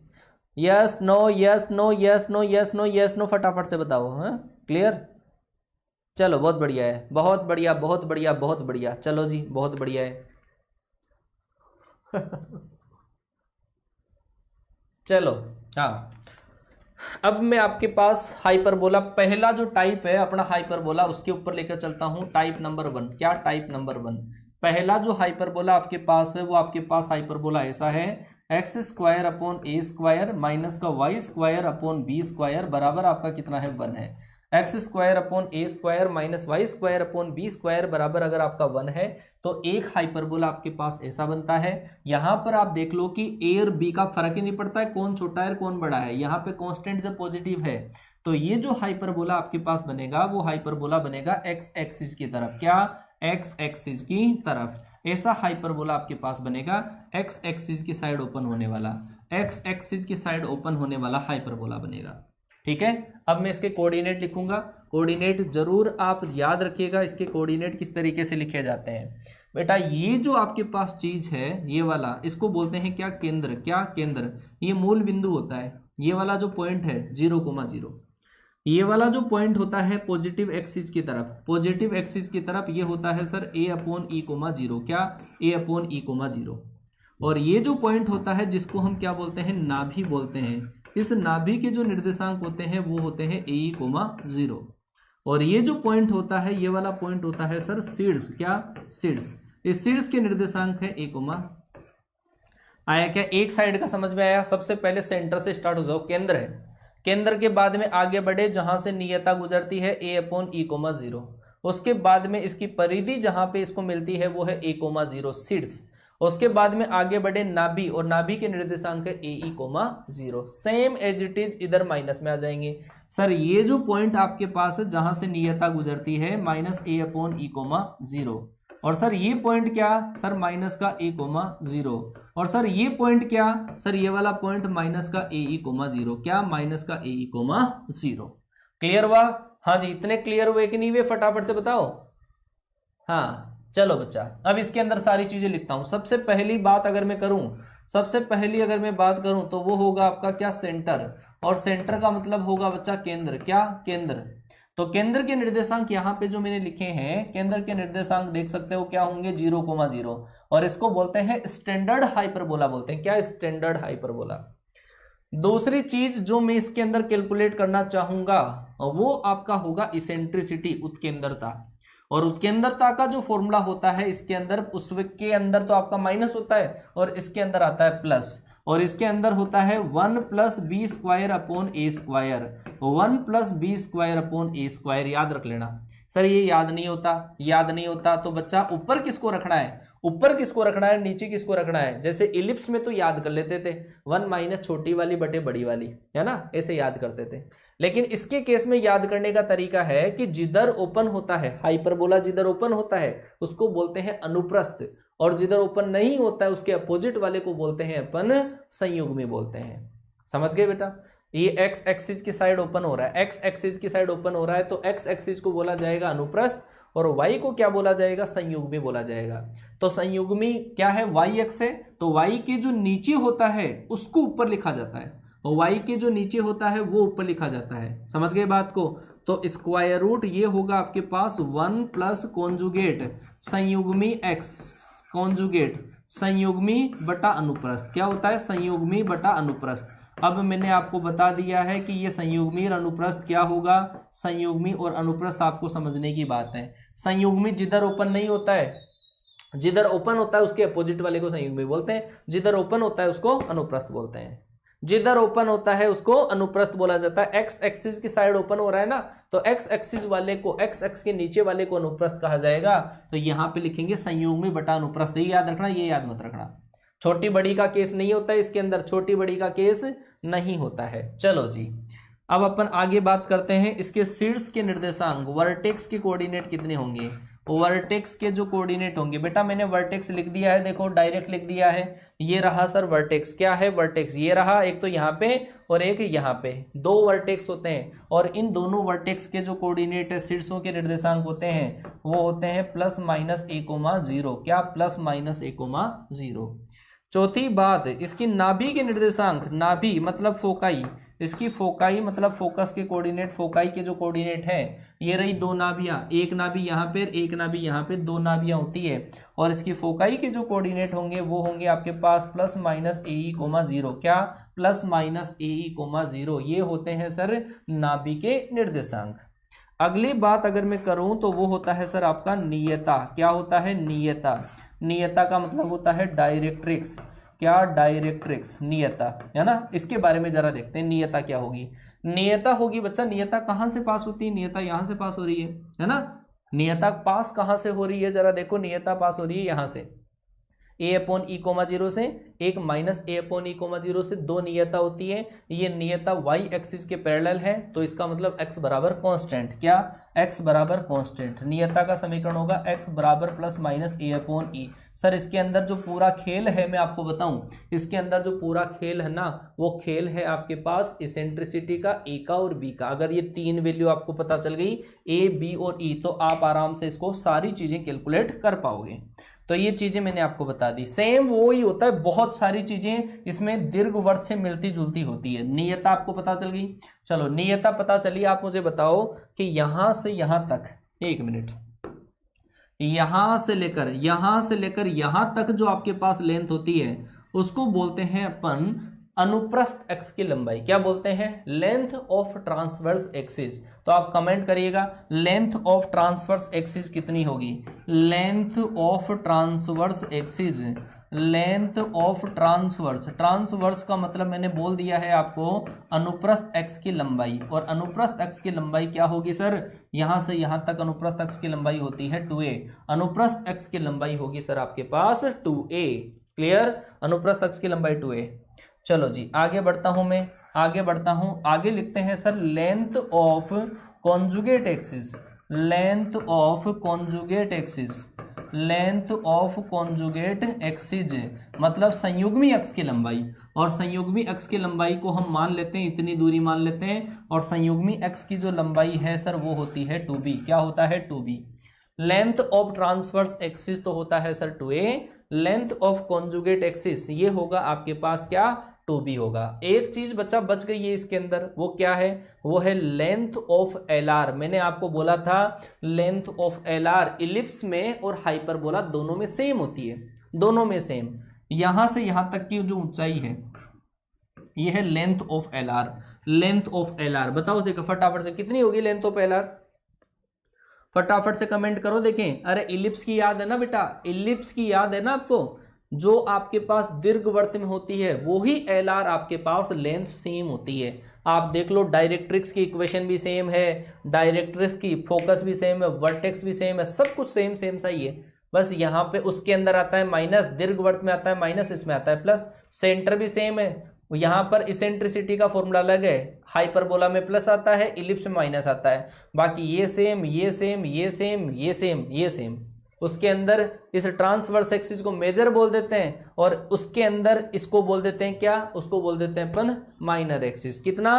A: Yes no yes no yes no yes no yes no, फटाफट से बताओ। हाँ क्लियर, चलो बहुत बढ़िया है, बहुत बढ़िया बहुत बढ़िया बहुत बढ़िया, चलो जी बहुत बढ़िया है। चलो हाँ, अब मैं आपके पास हाइपरबोला पहला जो टाइप है अपना हाइपरबोला उसके ऊपर लेकर चलता हूं। टाइप नंबर 1, क्या टाइप नंबर 1, पहला जो हाइपरबोला आपके पास है वो आपके पास हाइपरबोला ऐसा है, x² / -y² / बराबर आपका कितना है 1 है। x² / -y² बराबर अगर आपका 1 है तो एक हाइपरबोला आपके पास ऐसा बनता है। यहां पर आप देख लो कि a और b का फर्क ही नहीं पड़ता है, कौन छोटा है और कौन बड़ा है। यहाँ पे कांस्टेंट जब पॉजिटिव है तो ये जो हाइपरबोला आपके पास बनेगा वो हाइपरबोला बनेगा x एक्सिस की तरफ, क्या x एक्सिस की तरफ। ऐसा हाइपरबोला आपके पास बनेगा x एक्सिस की साइड ओपन होने वाला, x एक्सिस की साइड ओपन होने वाला हाइपरबोला बनेगा। ठीक है, अब मैं इसके कोऑर्डिनेट लिखूंगा। कोऑर्डिनेट जरूर आप याद रखिएगा, इसके कोऑर्डिनेट किस तरीके से लिखे जाते हैं। बेटा ये जो आपके पास चीज है ये वाला, इसको बोलते हैं क्या, केंद्र। क्या केंद्र, ये मूल बिंदु होता है। ये वाला जो पॉइंट है 0,0, ये वाला जो पॉइंट होता है पॉजिटिव एक्सिस की तरफ, पॉजिटिव एक्सिस की तरफ ये होता है सर a/e,0, क्या a/e,0। और ये जो पॉइंट होता है जिसको हम क्या बोलते हैं, नाभि बोलते हैं। इस नाभि के जो निर्देशांक होते हैं वो होते हैं a,0। और ये जो पॉइंट होता है ये वाला पॉइंट होता है सर शीर्ष, क्या शीर्ष। इस शीर्ष के निर्देशांक है a, आया क्या, एक साइड का समझ में आया। सबसे पहले सेंटर से स्टार्ट हो जाओ, केंद्र है, केंद्र के बाद में आगे बढ़े जहां से नियता गुजरती है a/e,0। उसके बाद में इसकी परिधि जहां पे इसको मिलती है वो है a,0 शीर्ष। उसके बाद में आगे बढ़े नाभि, और नाभि के निर्देशांक है ae,0। Same as it is इधर माइनस में आ जाएंगे। सर ये जो पॉइंट आपके पास है जहां से नियता गुजरती है -a/e,0, और सर ये पॉइंट क्या, सर माइनस का a,0। और सर ये पॉइंट क्या, सर ये वाला पॉइंट माइनस का ae,0, क्या माइनस का ae,0। क्लियर हुआ। हाँ जी, इतने क्लियर हुए कि नहीं हुए, फटाफट से बताओ। हाँ चलो बच्चा, अब इसके अंदर सारी चीजें लिखता हूं। सबसे पहली बात अगर मैं करूं, सबसे पहली अगर मैं बात करूं तो वो होगा आपका क्या, सेंटर। और सेंटर का मतलब होगा बच्चा केंद्र, क्या केंद्र। तो केंद्र के निर्देशांक यहाँ पे जो मैंने लिखे हैं, केंद्र के निर्देशांक देख सकते हो क्या होंगे, 0,0। और इसको बोलते हैं स्टैंडर्ड हाइपरबोला बोलते हैं, क्या स्टैंडर्ड हाइपरबोला। दूसरी चीज जो मैं इसके अंदर कैलकुलेट करना चाहूंगा वो आपका होगा इसेंट्रिसिटी, उत्केंद्रता। और उत्केंद्रता का जो फॉर्मूला होता है इसके अंदर, उसके अंदर तो आपका माइनस होता है और इसके अंदर आता है प्लस, और इसके अंदर होता है 1 + b² upon a², 1 + b² upon a²। याद रख लेना। सर ये याद नहीं होता तो बच्चा ऊपर किसको रखना है, ऊपर किसको रखना है, नीचे किसको रखना है। जैसे इलिप्स में तो याद कर लेते थे 1 - छोटी वाली बटे बड़ी वाली, है ना, ऐसे याद करते थे। लेकिन इसके केस में याद करने का तरीका है कि जिधर ओपन होता है, हाइपरबोला जिधर ओपन होता है उसको बोलते हैं अनुप्रस्थ, और जिधर ओपन नहीं होता है उसके अपोजिट वाले को बोलते हैं अपन संयुग्मी बोलते हैं। समझ गए बेटा। ये एक्स एक्सिस की साइड ओपन हो रहा है, एक्स एक्सिस की साइड ओपन हो रहा है तो एक्स एक्सिस को बोला जाएगा अनुप्रस्थ, और वाई को क्या बोला जाएगा, संयुग्मी बोला जाएगा। तो संयुग्मी क्या है, वाई एक्स है, तो वाई के जो नीचे होता है उसको ऊपर लिखा जाता है, और वाई के जो नीचे होता है वो ऊपर लिखा जाता है। समझ गए बात को। तो स्क्वायर रूट ये होगा आपके पास 1 + कॉन्जुगेट संयुग्मी एक्स, कॉन्जुगेट संयुग्मी बटा अनुप्रस्थ। क्या होता है, संयुग्मी बटा अनुप्रस्थ। अब मैंने आपको बता दिया है कि ये संयुग्मी और अनुप्रस्थ क्या होगा। संयुग्मी और अनुप्रस्थ आपको समझने की बात है। संयुग्मी जिधर ओपन नहीं होता है, जिधर ओपन होता है उसके अपोजिट वाले को संयुग्मी बोलते हैं, जिधर ओपन होता है उसको अनुप्रस्थ बोलते हैं। जिधर ओपन होता है उसको अनुप्रस्थ बोला जाता है। एक्स एक्सिस की साइड ओपन हो रहा है ना, तो एक्स एक्सिस वाले को, एक्स एक्स के नीचे वाले को अनुप्रस्थ कहा जाएगा। तो यहां पे लिखेंगे संयुग्मी बटा अनुप्रस्थ। ये याद रखना, ये याद मत रखना। छोटी बड़ी का केस नहीं होता है इसके अंदर, छोटी बड़ी का केस नहीं होता है। चलो जी, अब अपन आगे बात करते हैं इसके शीर्ष के निर्देशांक, वर्टेक्स के कोऑर्डिनेट कितने होंगे। वर्टेक्स के जो कोऑर्डिनेट होंगे, बेटा मैंने वर्टेक्स लिख दिया है, देखो डायरेक्ट लिख दिया है। ये रहा सर वर्टेक्स। क्या है वर्टेक्स, ये रहा, एक तो यहाँ पे और एक यहाँ पे, दो वर्टेक्स होते हैं, और इन दोनों वर्टेक्स के जो कोऑर्डिनेट है, शीर्षों के निर्देशांक होते हैं, वो होते हैं +-a,0। क्या, +-a,0। चौथी बात, इसकी नाभि के निर्देशांक, नाभि मतलब फोकाई, इसकी फोकाई मतलब फोकस के कोऑर्डिनेट, फोकाई के जो कोऑर्डिनेट है, ये रही दो नाभियां, एक नाभि यहाँ पे, एक नाभि यहाँ पे, दो नाभियां होती है, और इसकी फोकाई के जो कोऑर्डिनेट होंगे वो होंगे आपके पास +-ae,0। क्या, +-ae,0। ये होते हैं सर नाभि के निर्देशांक। अगली बात अगर मैं करूं तो वो होता है सर आपका नियता। क्या होता है, नियता। नियता का मतलब होता है डायरेक्ट्रिक्स। क्या, डायरेक्ट्रिक्स, नियता, है ना। इसके बारे में जरा देखते हैं, नियता क्या होगी। नियता होगी बच्चा, नियता कहाँ से पास होती है, नियता यहाँ से पास हो रही है ना। नियता पास कहाँ से हो रही है, जरा देखो, नियता पास हो रही है यहाँ से, a/e,0 से, एक -a/e,0 से, दो नियता होती है। ये नियता y एक्सिस के पैरेलल है, तो इसका मतलब x बराबर कांस्टेंट। क्या, x बराबर कांस्टेंट। नियता का समीकरण होगा x बराबर +-a/e। सर इसके अंदर जो पूरा खेल है मैं आपको बताऊं, इसके अंदर जो पूरा खेल है ना, वो खेल है आपके पास इसेंट्रिसिटी का, ए का और बी का। अगर ये तीन वैल्यू आपको पता चल गई, ए, बी और ई, तो आप आराम से इसको सारी चीजें कैलकुलेट कर पाओगे। तो ये चीजें मैंने आपको बता दी। सेम वो ही होता है, बहुत सारी चीजें इसमें दीर्घवृत्त से मिलती जुलती होती है। नियता आपको पता चल गई। चलो नियता पता चली, आप मुझे बताओ कि यहां से यहां तक, एक मिनट, यहां से लेकर यहां तक जो आपके पास लेंथ होती है उसको बोलते हैं अपन अनुप्रस्थ एक्स की लंबाई। क्या बोलते हैं, लेंथ ऑफ ट्रांसवर्स एक्सिस। तो आप कमेंट करिएगा लेंथ ऑफ ट्रांसवर्स एक्सिस कितनी होगी। Length of transverse axis, length of transverse, transverse का मतलब मैंने बोल दिया है आपको, अनुप्रस्थ एक्स की लंबाई। और अनुप्रस्थ एक्स की लंबाई क्या होगी सर, यहां से यहां तक अनुप्रस्थ एक्स की लंबाई होती है 2a। अनुप्रस्थ एक्स की लंबाई होगी सर आपके पास 2a। क्लियर, अनुप्रस्थ एक्स की लंबाई 2a। चलो जी आगे बढ़ता हूं, मैं आगे बढ़ता हूं, आगे लिखते हैं sir length of conjugate axis, length of conjugate axis, length of conjugate axis मतलब संयुग्मी अक्ष की लंबाई। और संयुग्मी अक्ष की लंबाई को हम मान लेते हैं, इतनी दूरी मान लेते हैं, और संयुग्मी अक्ष की जो लंबाई है सर वो होती है 2b। क्या होता है, 2b। Length of transverse axis तो होता है sir 2a, length of conjugate axis ये होगा आपके पास क्या, 2b होगा। एक चीज बच्चा बच गई है इसके अंदर, वो क्या है, वो है लेंथ ऑफ एलआर। मैंने आपको बोला था लेंथ ऑफ एलआर इलिप्स में और हाइपरबोला दोनों में सेम होती है, दोनों में सेम। यहां से यहां तक की जो ऊंचाई है, ये है length of L R. Length of L R बताओ, देखो फटाफट से कितनी होगी लेंथ ऑफ एल आर, फटाफट से कमेंट करो। देखें, अरे इलिप्स की याद है ना बेटा, इलिप्स की याद है ना आपको, जो आपके पास दीर्घवृत्त में होती है वो ही एल आर आपके पास लेंथ सेम होती है। आप देख लो, डायरेक्ट्रिक्स की इक्वेशन भी सेम है, डायरेक्ट्रिक्स की फोकस भी सेम है, वर्टेक्स भी सेम है, सब कुछ सेम सेम सा ही है। बस यहाँ पे उसके अंदर आता है माइनस, दीर्घवृत्त में आता है माइनस, इसमें आता है प्लस। सेंटर भी सेम है, यहाँ पर इसेंट्रिसिटी का फॉर्मूला अलग है, हाइपरबोला में प्लस आता है, इलिप्स में माइनस आता है। बाकी ये सेम, ये सेम, ये सेम, ये सेम, ये सेम। उसके अंदर इस ट्रांसवर्स एक्सिस को मेजर बोल देते हैं, और उसके अंदर इसको बोल देते हैं क्या, उसको बोल देते हैं अपन माइनर एक्सिस। कितना,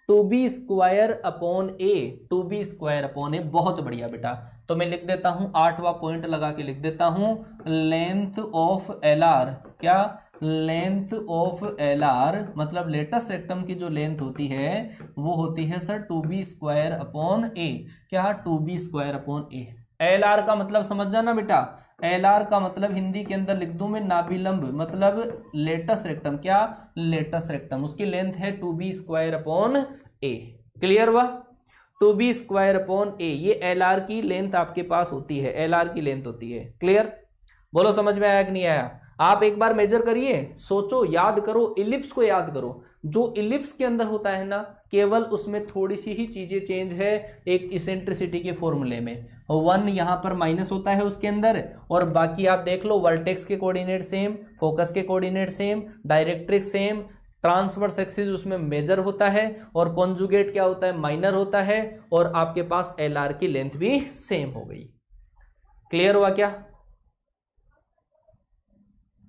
A: 2b² अपॉन ए, 2b² अपॉन ए। बहुत बढ़िया बेटा, तो मैं लिख देता हूं, 8वां पॉइंट लगा के लिख देता हूं, लेंथ ऑफ एल आर, क्या, लेंथ ऑफ एल आर मतलब लेटस्ट रेक्टम की जो लेंथ होती है वो होती है सर 2b² अपॉन ए। क्या, 2b² अपॉन ए। एल आर का मतलब समझ जाना बेटा, एल आर का मतलब हिंदी के अंदर लिख दूं मैं नाभिलंब, मतलब लेटस्ट रेक्टम, क्या, लेटस्ट रेक्टम, उसकी लेंथ है 2b² अपॉन ए। क्लियर हुआ, 2b² अपॉन ए, ये एल आर की लेंथ आपके पास होती है, एल आर की लेंथ होती है। क्लियर, बोलो समझ में आया कि नहीं आया। आप एक बार मेजर करिए, सोचो, याद करो, इलिप्स को याद करो। जो इलिप्स के अंदर होता है ना, केवल उसमें थोड़ी सी ही चीजें चेंज है, एक इसेंट्रिसिटी के फॉर्मूले में 1 यहां पर माइनस होता है उसके अंदर, और बाकी आप देख लो, वर्टेक्स के कोऑर्डिनेट सेम, फोकस के coordinate same, directrix same, transverse axis उसमें मेजर होता है, और कॉन्जुगेट क्या होता है, माइनर होता है, और आपके पास एल आर की लेंथ भी सेम हो गई। क्लियर हुआ क्या,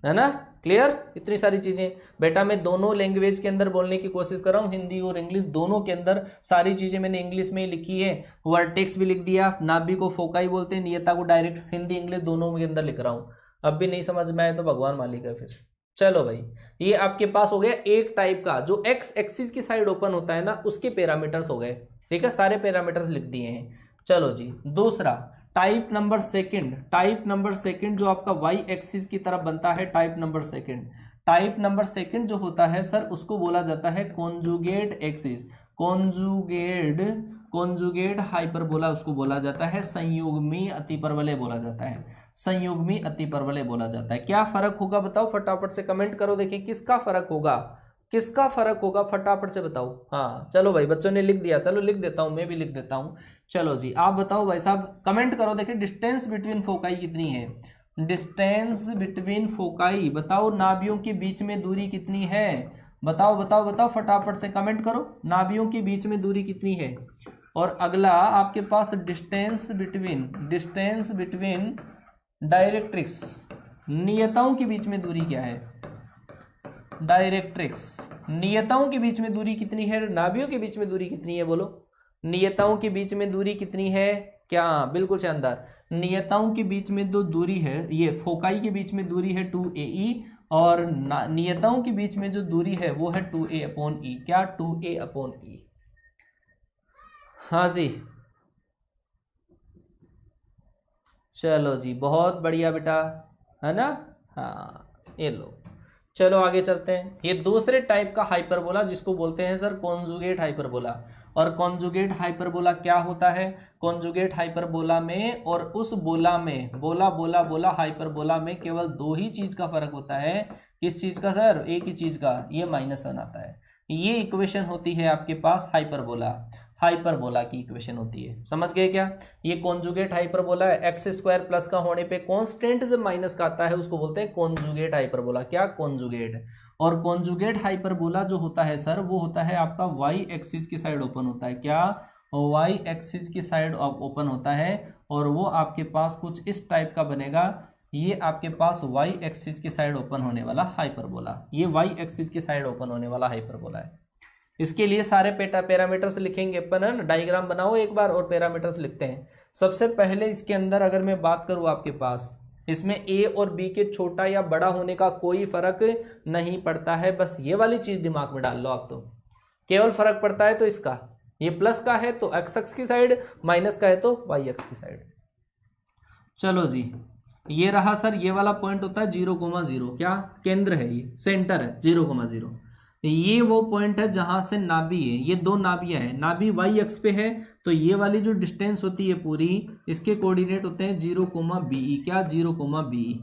A: है ना, क्लियर। इतनी सारी चीजें बेटा मैं दोनों लैंग्वेज के अंदर बोलने की कोशिश कर रहा हूं, हिंदी और इंग्लिश दोनों के अंदर सारी चीजें मैंने इंग्लिश में ही लिखी है। वर्टेक्स भी लिख दिया, नाभि को फोकाई बोलते हैं, नियता को डायरेक्ट, हिंदी इंग्लिश दोनों के अंदर लिख रहा हूं। अब भी नहीं समझ में आए तो भगवान मालिक है फिर। चलो भाई, ये आपके पास हो गया एक टाइप का, जो एक्स एक्सिस की साइड ओपन होता है ना, उसके पैरामीटर्स हो गए। ठीक है, सारे पैरामीटर्स लिख दिए हैं। चलो जी, दूसरा type number second, type number second जो आपका वाई एक्सिस की तरफ बनता है, type number second, type number second जो होता है सर, उसको बोला जाता है कॉन्जुगेट एक्सिस, कॉन्जुगेट हाइपरबोला उसको बोला जाता है, संयुग्मी अतिपरवलय बोला जाता है, संयुग्मी अतिपरवलय बोला जाता है। क्या फर्क होगा बताओ, फटाफट से कमेंट करो, देखिए किसका फर्क होगा, किसका फर्क होगा, फटाफट से बताओ। हाँ चलो भाई, बच्चों ने लिख दिया, चलो लिख देता हूं, मैं भी लिख देता हूं। चलो जी, आप बताओ भाई साहब, कमेंट करो, देखिए डिस्टेंस बिटवीन फोकाई कितनी है, डिस्टेंस बिटवीन फोकाई, बताओ नाभियों के बीच में दूरी कितनी है, बताओ बताओ बताओ, फटाफट से कमेंट करो, नाभियों के बीच में दूरी कितनी है। और अगला आपके पास डिस्टेंस बिटवीन डायरेक्ट्रिक्स, नियताओं के बीच में दूरी क्या है, डायरेक्ट्रिक्स, नियताओं के बीच में दूरी कितनी है, नाभियों के बीच में दूरी कितनी है, बोलो नियताओं के बीच में दूरी कितनी है, क्या, बिल्कुल शानदार, नियताओं के बीच में जो दूरी है, ये फोकाई के बीच में दूरी है 2ae, और नियताओं के बीच में जो दूरी है वो है 2a अपॉन ई, क्या, 2a अपॉन ई। हाँ जी, चलो जी, बहुत बढ़िया बेटा, है ना, हाँ ये लो। चलो आगे चलते हैं, ये दूसरे टाइप का हाइपरबोला जिसको बोलते हैं सर कॉन्जुगेट हाइपरबोला। और कॉन्जुगेट हाइपरबोला क्या होता है, कॉन्जुगेट हाइपरबोला में और उस बोला में, बोला बोला बोला हाइपरबोला में केवल दो ही चीज का फर्क होता है। किस चीज का सर, एक ही चीज का, ये -1 आता है। ये इक्वेशन होती है आपके पास हाइपरबोला, हाइपरबोला की इक्वेशन होती है, समझ गए क्या। ये कॉन्जुगेट हाइपरबोला है, x² प्लस का होने पे कांस्टेंट जब माइनस का आता है उसको बोलते हैं कॉन्जुगेट हाइपरबोला, क्या, कॉन्जुगेट। और कॉन्जुगेट हाइपरबोला जो होता है सर, वो होता है आपका वाई एक्सिस की साइड ओपन होता है, क्या, वाई एक्सिस की साइड ओपन होता है, और वो आपके पास कुछ इस टाइप का बनेगा। ये आपके पास वाई एक्सिस की साइड ओपन होने वाला हाइपरबोला, ये वाई एक्सिस की साइड ओपन होने वाला हाइपरबोला है। इसके लिए सारे पैरामीटर्स लिखेंगे अपन, डायग्राम बनाओ एक बार और पैरामीटर्स लिखते हैं। सबसे पहले इसके अंदर अगर मैं बात करूं, आपके पास इसमें ए और बी के छोटा या बड़ा होने का कोई फर्क नहीं पड़ता है, बस ये वाली चीज दिमाग में डाल लो आप, तो केवल फर्क पड़ता है तो इसका, ये प्लस का है तो एक्स एक्स की साइड, माइनस का है तो वाई एक्स की साइड। चलो जी, ये रहा सर, ये वाला पॉइंट होता है 0,0, क्या, केंद्र है, ये सेंटर है 0,0। ये वो पॉइंट है जहां से नाभि है, ये दो नाभियां है, नाभि वाई अक्ष पे है, तो ये वाली जो डिस्टेंस होती है पूरी, इसके कोऑर्डिनेट होते हैं 0, बीई, क्या 0, बीई,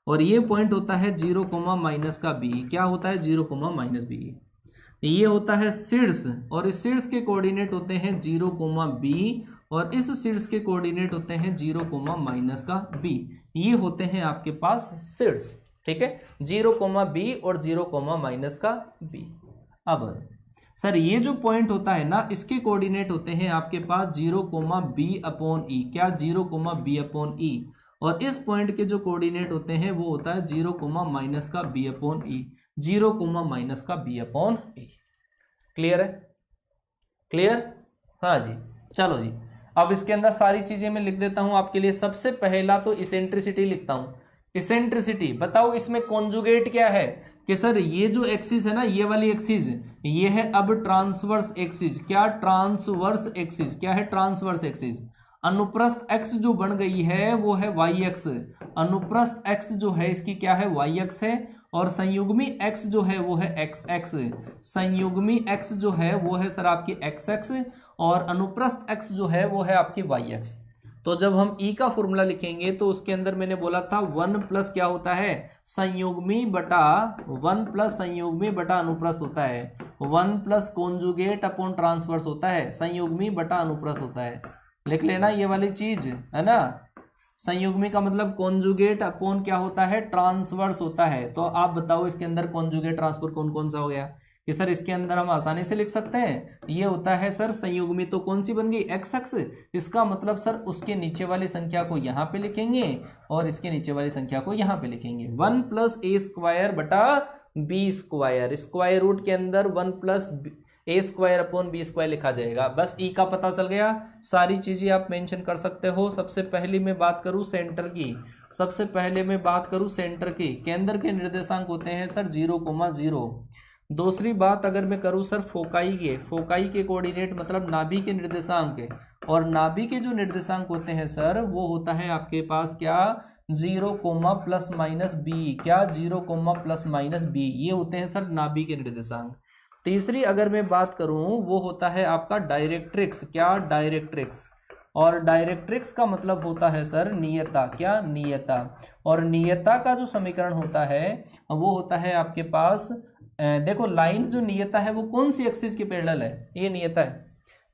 A: और ये पॉइंट होता है 0, माइनस का बीई, क्या होता है 0, माइनस बीई। ये होता है शीर्ष, और इस शीर्ष के कोऑर्डिनेट होते हैं 0, बी, और इस शीर्ष के कोऑर्डिनेट होते हैं 0, माइनस का बी। ये होते हैं आपके पास शीर्ष, ठीक है, 0, बी और 0, माइनस का बी। अब सर ये जो पॉइंट होता है ना, इसके कोऑर्डिनेट होते हैं आपके पास 0, बी अपॉन ई, क्या 0, बी अपॉन ई, और इस पॉइंट के जो कोऑर्डिनेट होते हैं वो होता है 0, माइनस का बी अपॉन ई, 0, माइनस का बी अपॉन ई। क्लियर है? क्लियर? हाँ जी, चलो जी। अब इसके अंदर सारी चीजें मैं लिख देता हूं आपके लिए। सबसे पहला तो इसेंट्रिसिटी लिखता हूं। इसेंट्रिसिटी बताओ, इसमें कॉन्जुगेट क्या है कि सर ये जो एक्सिस है ना, ये वाली एक्सिस, ये है अब ट्रांसवर्स एक्सिस, क्या ट्रांसवर्स एक्सिस, क्या है ट्रांसवर्स एक्सिस। अनुप्रस्थ एक्स जो बन गई है वो है वाई एक्स, अनुप्रस्थ एक्स जो है इसकी क्या है वाई एक्स है, और संयुग्मी एक्स जो है वो है एक्स एक्स, संयुग्मी एक्स जो है वो है सर आपकी एक्स एक्स, और अनुप्रस्थ एक्स जो है वो है आपकी वाई एक्स। तो जब हम ई का फॉर्मूला लिखेंगे तो उसके अंदर मैंने बोला था 1 प्लस क्या होता है संयुग्मी बटा 1 प्लस संयुग्मी बटा अनुप्रस्थ होता है, 1 प्लस कॉन्जुगेट अपॉन ट्रांसवर्स होता है, संयुग्मी बटा अनुप्रस्थ होता है। लिख लेना ये वाली चीज है ना, संयुग्मी का मतलब कॉन्जुगेट अपॉन क्या होता है ट्रांसवर्स होता है। तो आप बताओ इसके अंदर कॉन्जुगेट ट्रांसफर कौन कौन सा हो गया कि सर इसके अंदर हम आसानी से लिख सकते हैं, ये होता है सर संयुग्मी, तो कौन सी बन गई एक्स एक्स, इसका मतलब सर उसके नीचे वाली संख्या को यहाँ पे लिखेंगे और इसके नीचे वाली संख्या को यहाँ पे लिखेंगे। 1 प्लस ए स्क्वायर बटा बी स्क्वायर, स्क्वायर रूट के अंदर 1 प्लस ए स्क्वायर अपॉन बी स्क्वायर लिखा जाएगा। बस ई का पता चल गया, सारी चीजें आप मेंशन कर सकते हो। सबसे पहले मैं बात करूं सेंटर की, सबसे पहले मैं बात करूं सेंटर की, केंद्र के निर्देशांक होते हैं सर 0,0। दूसरी बात अगर मैं करूं सर फोकाई के, फोकाई के कोऑर्डिनेट मतलब नाभि के निर्देशांक के, और नाभि के जो निर्देशांक होते हैं सर वो होता है आपके पास क्या 0, प्लस माइनस बी, क्या 0, प्लस माइनस बी, ये होते हैं सर नाभि के निर्देशांक। तीसरी अगर मैं बात करूं वो होता है आपका डायरेक्ट्रिक्स, क्या डायरेक्ट्रिक्स, और डायरेक्ट्रिक्स का मतलब होता है सर नियता, क्या नियता, और नियता का जो समीकरण होता है वो होता है आपके पास देखो लाइन जो नियता है वो कौन सी एक्सिस के पैरेलल है, ये नियता है,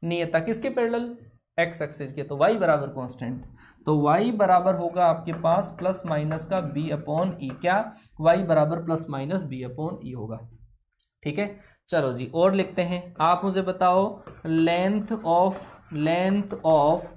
A: नियता किसके पैरेलल एक्स एक्सिस के, तो y बराबर कांस्टेंट, तो y बराबर होगा आपके पास प्लस माइनस का b अपॉन ई, क्या y बराबर प्लस माइनस b अपॉन ई होगा। ठीक है, चलो जी और लिखते हैं। आप मुझे बताओ लेंथ ऑफ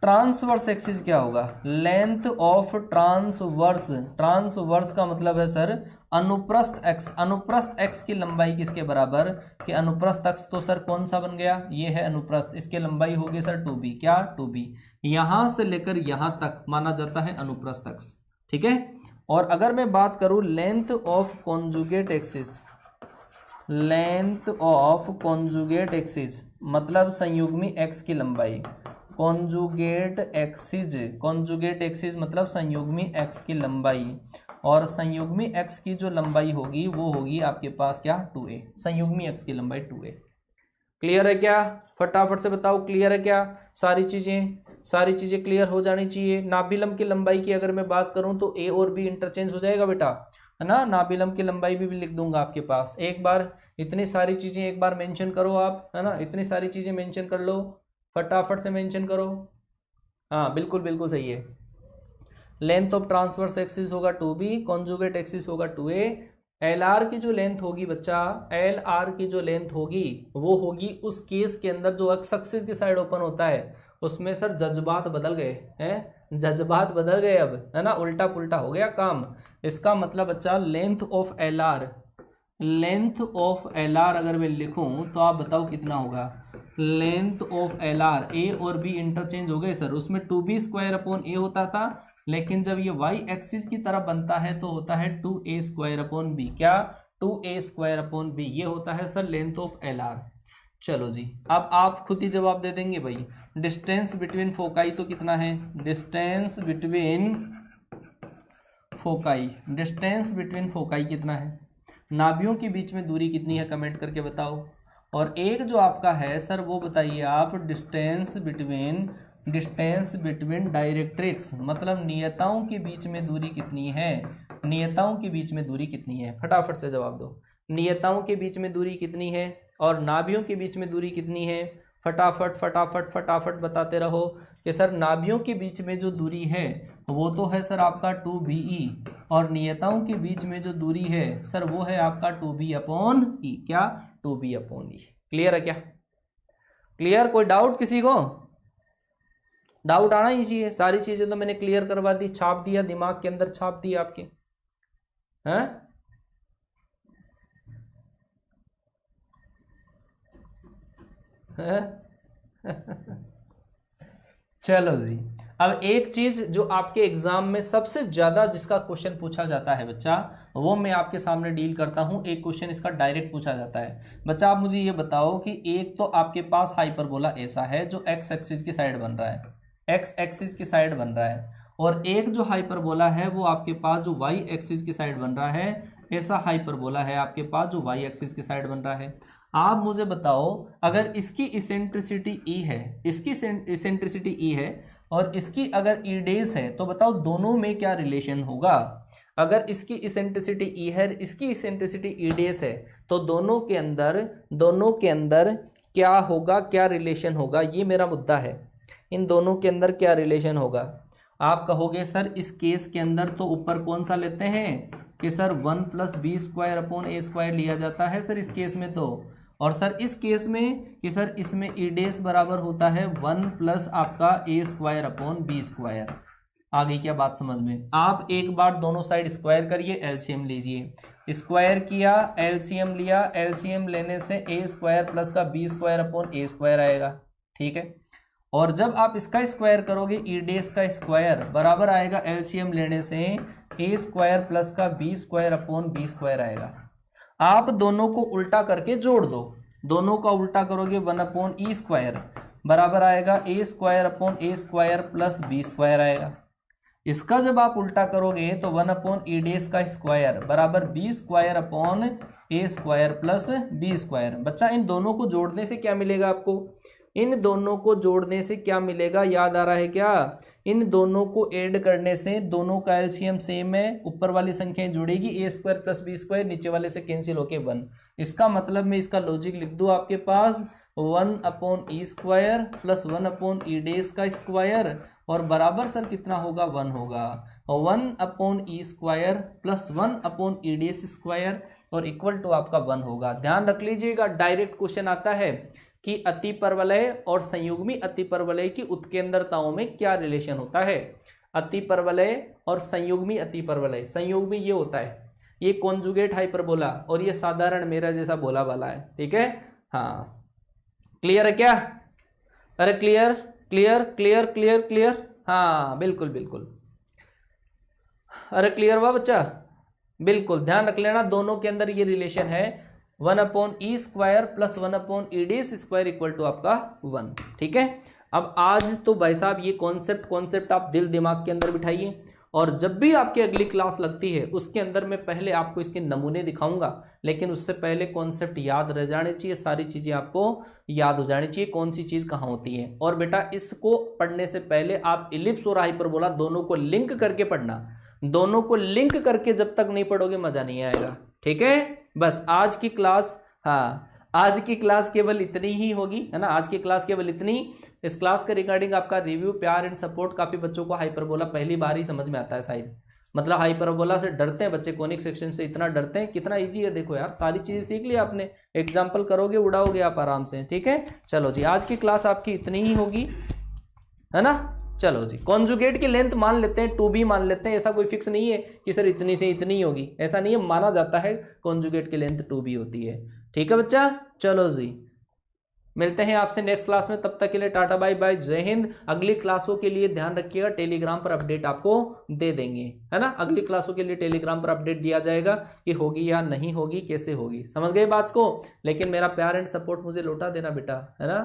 A: ट्रांसवर्स एक्सिस क्या होगा, लेंथ ऑफ ट्रांसवर्स, ट्रांसवर्स का मतलब है सर अनुप्रस्थ एक्स, अनुप्रस्थ एक्स की लंबाई किसके बराबर, कि अनुप्रस्थ एक्स तो सर कौन सा बन गया, ये है अनुप्रस्थ, इसकी लंबाई होगी सर 2b, क्या 2b, यहां से लेकर यहां तक माना जाता है अनुप्रस्थ एक्स। ठीक है, और अगर मैं बात करूं length of conjugate axis, length of conjugate axis मतलब संयुग्मी एक्स की लंबाई, कॉन्जुगेट एक्सिस, कॉन्जुगेट एक्सिस मतलब संयुग्मी एक्स की लंबाई, और संयुग्मी एक्स की जो लंबाई होगी वो होगी आपके पास क्या 2a, संयुग्मी एक्स की लंबाई 2a। क्लियर है क्या, फटाफट से बताओ क्लियर है क्या, सारी चीजें क्लियर हो जानी चाहिए। नाभिलंब की लंबाई की अगर मैं बात करूं तो a और b इंटरचेंज हो जाएगा बेटा, है ना, नाभिलंब की लंबाई भी लिख दूंगा आपके पास। एक बार इतनी सारी चीजें एक बार मेंशन करो आप, है ना, इतनी सारी चीजें मेंशन कर लो, फटाफट से मेंशन करो। हाँ बिल्कुल बिल्कुल सही है। लेंथ ऑफ ट्रांसवर्स एक्सिस होगा 2b, कॉन्जुगेट एक्सिस होगा 2a, एल आर की जो लेंथ होगी बच्चा, एल आर की जो लेंथ होगी वो होगी उस केस के अंदर जो एक्स एक्सिस की साइड ओपन होता है, उसमें सर जज्बात बदल गए हैं, जज्बात बदल गए अब, है ना, उल्टा पुल्टा हो गया काम। इसका मतलब बच्चा length of L R, length of L R अगर मैं लिखूं तो आप बताओ कितना होगा, लेंथ ऑफ एल आर, ए और बी इंटरचेंज हो गए सर, उसमें 2b स्क्वायर अपॉन ए होता था, लेकिन जब ये y एक्सिस की तरफ बनता है तो होता है 2a स्क्वायर अपॉन बी, क्या 2a स्क्वायर अपॉन बी, ये होता है sir length of L R. चलो जी अब आप खुद ही जवाब दे देंगे भाई। डिस्टेंस बिटवीन फोकाई तो कितना है, distance between foci, distance between foci कितना है, नाभियों के बीच में दूरी कितनी है कमेंट करके बताओ। और एक जो आपका है सर वो बताइए आप, डिस्टेंस बिटवीन डायरेक्ट्रिक्स, मतलब नियताओं के बीच में दूरी कितनी है, नियताओं के बीच में दूरी कितनी है, फटाफट से जवाब दो। नियताओं के बीच में दूरी कितनी है और नाभियों के बीच में दूरी कितनी है, फटाफट फटाफट फटाफट बताते रहो कि सर नाभियों के बीच में जो दूरी है वो तो है सर आपका 2BE, और नियताओं के बीच में जो दूरी है सर वो है आपका 2B/E। क्या 2B/E। क्लियर है क्या? क्लियर? कोई डाउट किसी को? डाउट आना ही चाहिए। सारी चीजें तो मैंने क्लियर करवा दी, छाप दिया, दिमाग के अंदर छाप दिया आपके, हैं? चलो जी, अब एक चीज जो आपके एग्जाम में सबसे ज्यादा जिसका क्वेश्चन पूछा जाता है बच्चा, वो मैं आपके सामने डील करता हूं। एक क्वेश्चन इसका डायरेक्ट पूछा जाता है। बच्चा आप मुझे ये बताओ कि एक तो आपके पास हाइपरबोला ऐसा है जो एक्स एक्सिस की साइड बन रहा है, एक्स एक्सिस की साइड बन रहा है, और एक जो हाइपरबोला है वो आपके पास जो वाई एक्सिस की साइड बन रहा है, ऐसा हाइपरबोला है आपके पास जो वाई एक्सिस की साइड बन रहा है। आप मुझे बताओ, अगर इसकी इसेंट्रिसिटी ई है, इसकी इसेंट्रिसिटी ई है और इसकी अगर ई डेज है, तो बताओ दोनों में क्या रिलेशन होगा। अगर इसकी इसेंट्रिसिटी ई है, इसकी इसेंट्रिसिटी ई डेज है, तो दोनों के अंदर क्या होगा, क्या रिलेशन होगा, ये मेरा मुद्दा है। इन दोनों के अंदर क्या रिलेशन होगा? आप कहोगे सर इस केस के अंदर तो ऊपर कौन सा लेते हैं कि सर 1 + B² लिया जाता है सर इस केस में तो, और सर इस केस में कि सर इसमें ई डेस बराबर होता है 1 + आपका A²/B²। आ गई क्या बात समझ में? आप एक बार दोनों साइड स्क्वायर करिए, एलसीएम लीजिए। स्क्वायर किया, एलसीएम लिया, एलसीएम लेने से A² + का B²/A² आएगा, ठीक है। और जब आप इसका स्क्वायर करोगे, ई डेस का स्क्वायर बराबर आएगा एलसीएम लेने से A² + का B²/B² आएगा। आप दोनों को उल्टा करके जोड़ दो, दोनों का उल्टा करोगे 1/E² बराबर आएगा A² + B² आएगा। इसका जब आप उल्टा करोगे तो 1/E डेस का स्क्वायर बराबर B² + B²। बच्चा इन दोनों को जोड़ने से क्या मिलेगा आपको? इन दोनों को जोड़ने से क्या मिलेगा, याद आ रहा है क्या? इन दोनों को ऐड करने से दोनों का एलसीएम सेम है, ऊपर वाली संख्याएं जुड़ेगी A² + B², नीचे वाले से कैंसिल होके 1। इसका मतलब मैं इसका लॉजिक लिख दूं आपके पास 1/E² + 1/E डेस का स्क्वायर, और बराबर सर कितना होगा? 1 होगा। 1/E² + 1/E डेस स्क्वायर और इक्वल टू आपका 1 होगा। ध्यान रख लीजिएगा, डायरेक्ट क्वेश्चन आता है कि अतिपरवलय और संयुग्मी अतिपरवलय की उत्केंद्रताओं में क्या रिलेशन होता है। अतिपरवलय और संयुग्मी अतिपरवलय, संयुग्मी ये होता है, ये कॉन्जुगेट हाइपरबोला, और ये साधारण मेरा जैसा बोला वाला है, ठीक है। हाँ क्लियर है क्या? अरे clear clear clear clear clear, हाँ बिल्कुल बिल्कुल। अरे क्लियर हुआ बच्चा? बिल्कुल ध्यान रख लेना, दोनों के अंदर ये रिलेशन है 1/E² + 1/E डेस² इक्वल टू आपका 1, ठीक है। अब आज तो भाई साहब ये कॉन्सेप्ट आप दिल दिमाग के अंदर बिठाइए, और जब भी आपकी अगली क्लास लगती है उसके अंदर मैं पहले आपको इसके नमूने दिखाऊंगा, लेकिन उससे पहले कॉन्सेप्ट याद रह जाने चाहिए, सारी चीजें आपको याद हो जानी चाहिए, कौन सी चीज कहाँ होती है। और बेटा इसको पढ़ने से पहले आप इलिप्स और हाइपरबोला दोनों को लिंक करके पढ़ना, दोनों को लिंक करके जब तक नहीं पढ़ोगे मजा नहीं आएगा, ठीक है। बस आज की क्लास, हाँ आज की क्लास केवल इतनी ही होगी, है ना, आज की क्लास केवल इतनी। इस क्लास के रिगार्डिंग आपका रिव्यू, प्यार एंड सपोर्ट। काफी बच्चों को हाइपरबोला पहली बार ही समझ में आता है शायद, मतलब हाइपरबोला से डरते हैं बच्चे, कोनिक सेक्शन से इतना डरते हैं। कितना इजी है देखो यार, सारी चीजें सीख ली आपने, एग्जाम्पल करोगे उड़ाओगे आप आराम से, ठीक है। चलो जी आज की क्लास आपकी इतनी ही होगी, है ना। चलो जी, कॉन्जुगेट की लेंथ मान लेते हैं 2b मान लेते हैं, ऐसा कोई फिक्स नहीं है कि सर इतनी से इतनी होगी, ऐसा नहीं है, माना जाता है कॉन्जुगेट की लेंथ 2b होती है, ठीक है बच्चा। चलो जी मिलते हैं आपसे नेक्स्ट क्लास में, तब तक के लिए टाटा बाय बाय, जय हिंद। अगली क्लासों के लिए ध्यान रखिएगा, टेलीग्राम पर अपडेट आपको दे देंगे, है ना। अगली क्लासों के लिए टेलीग्राम पर अपडेट दिया जाएगा कि होगी या नहीं होगी, कैसे होगी, समझ गए बात को। लेकिन मेरा प्यार एंड सपोर्ट मुझे लौटा देना बेटा, है ना।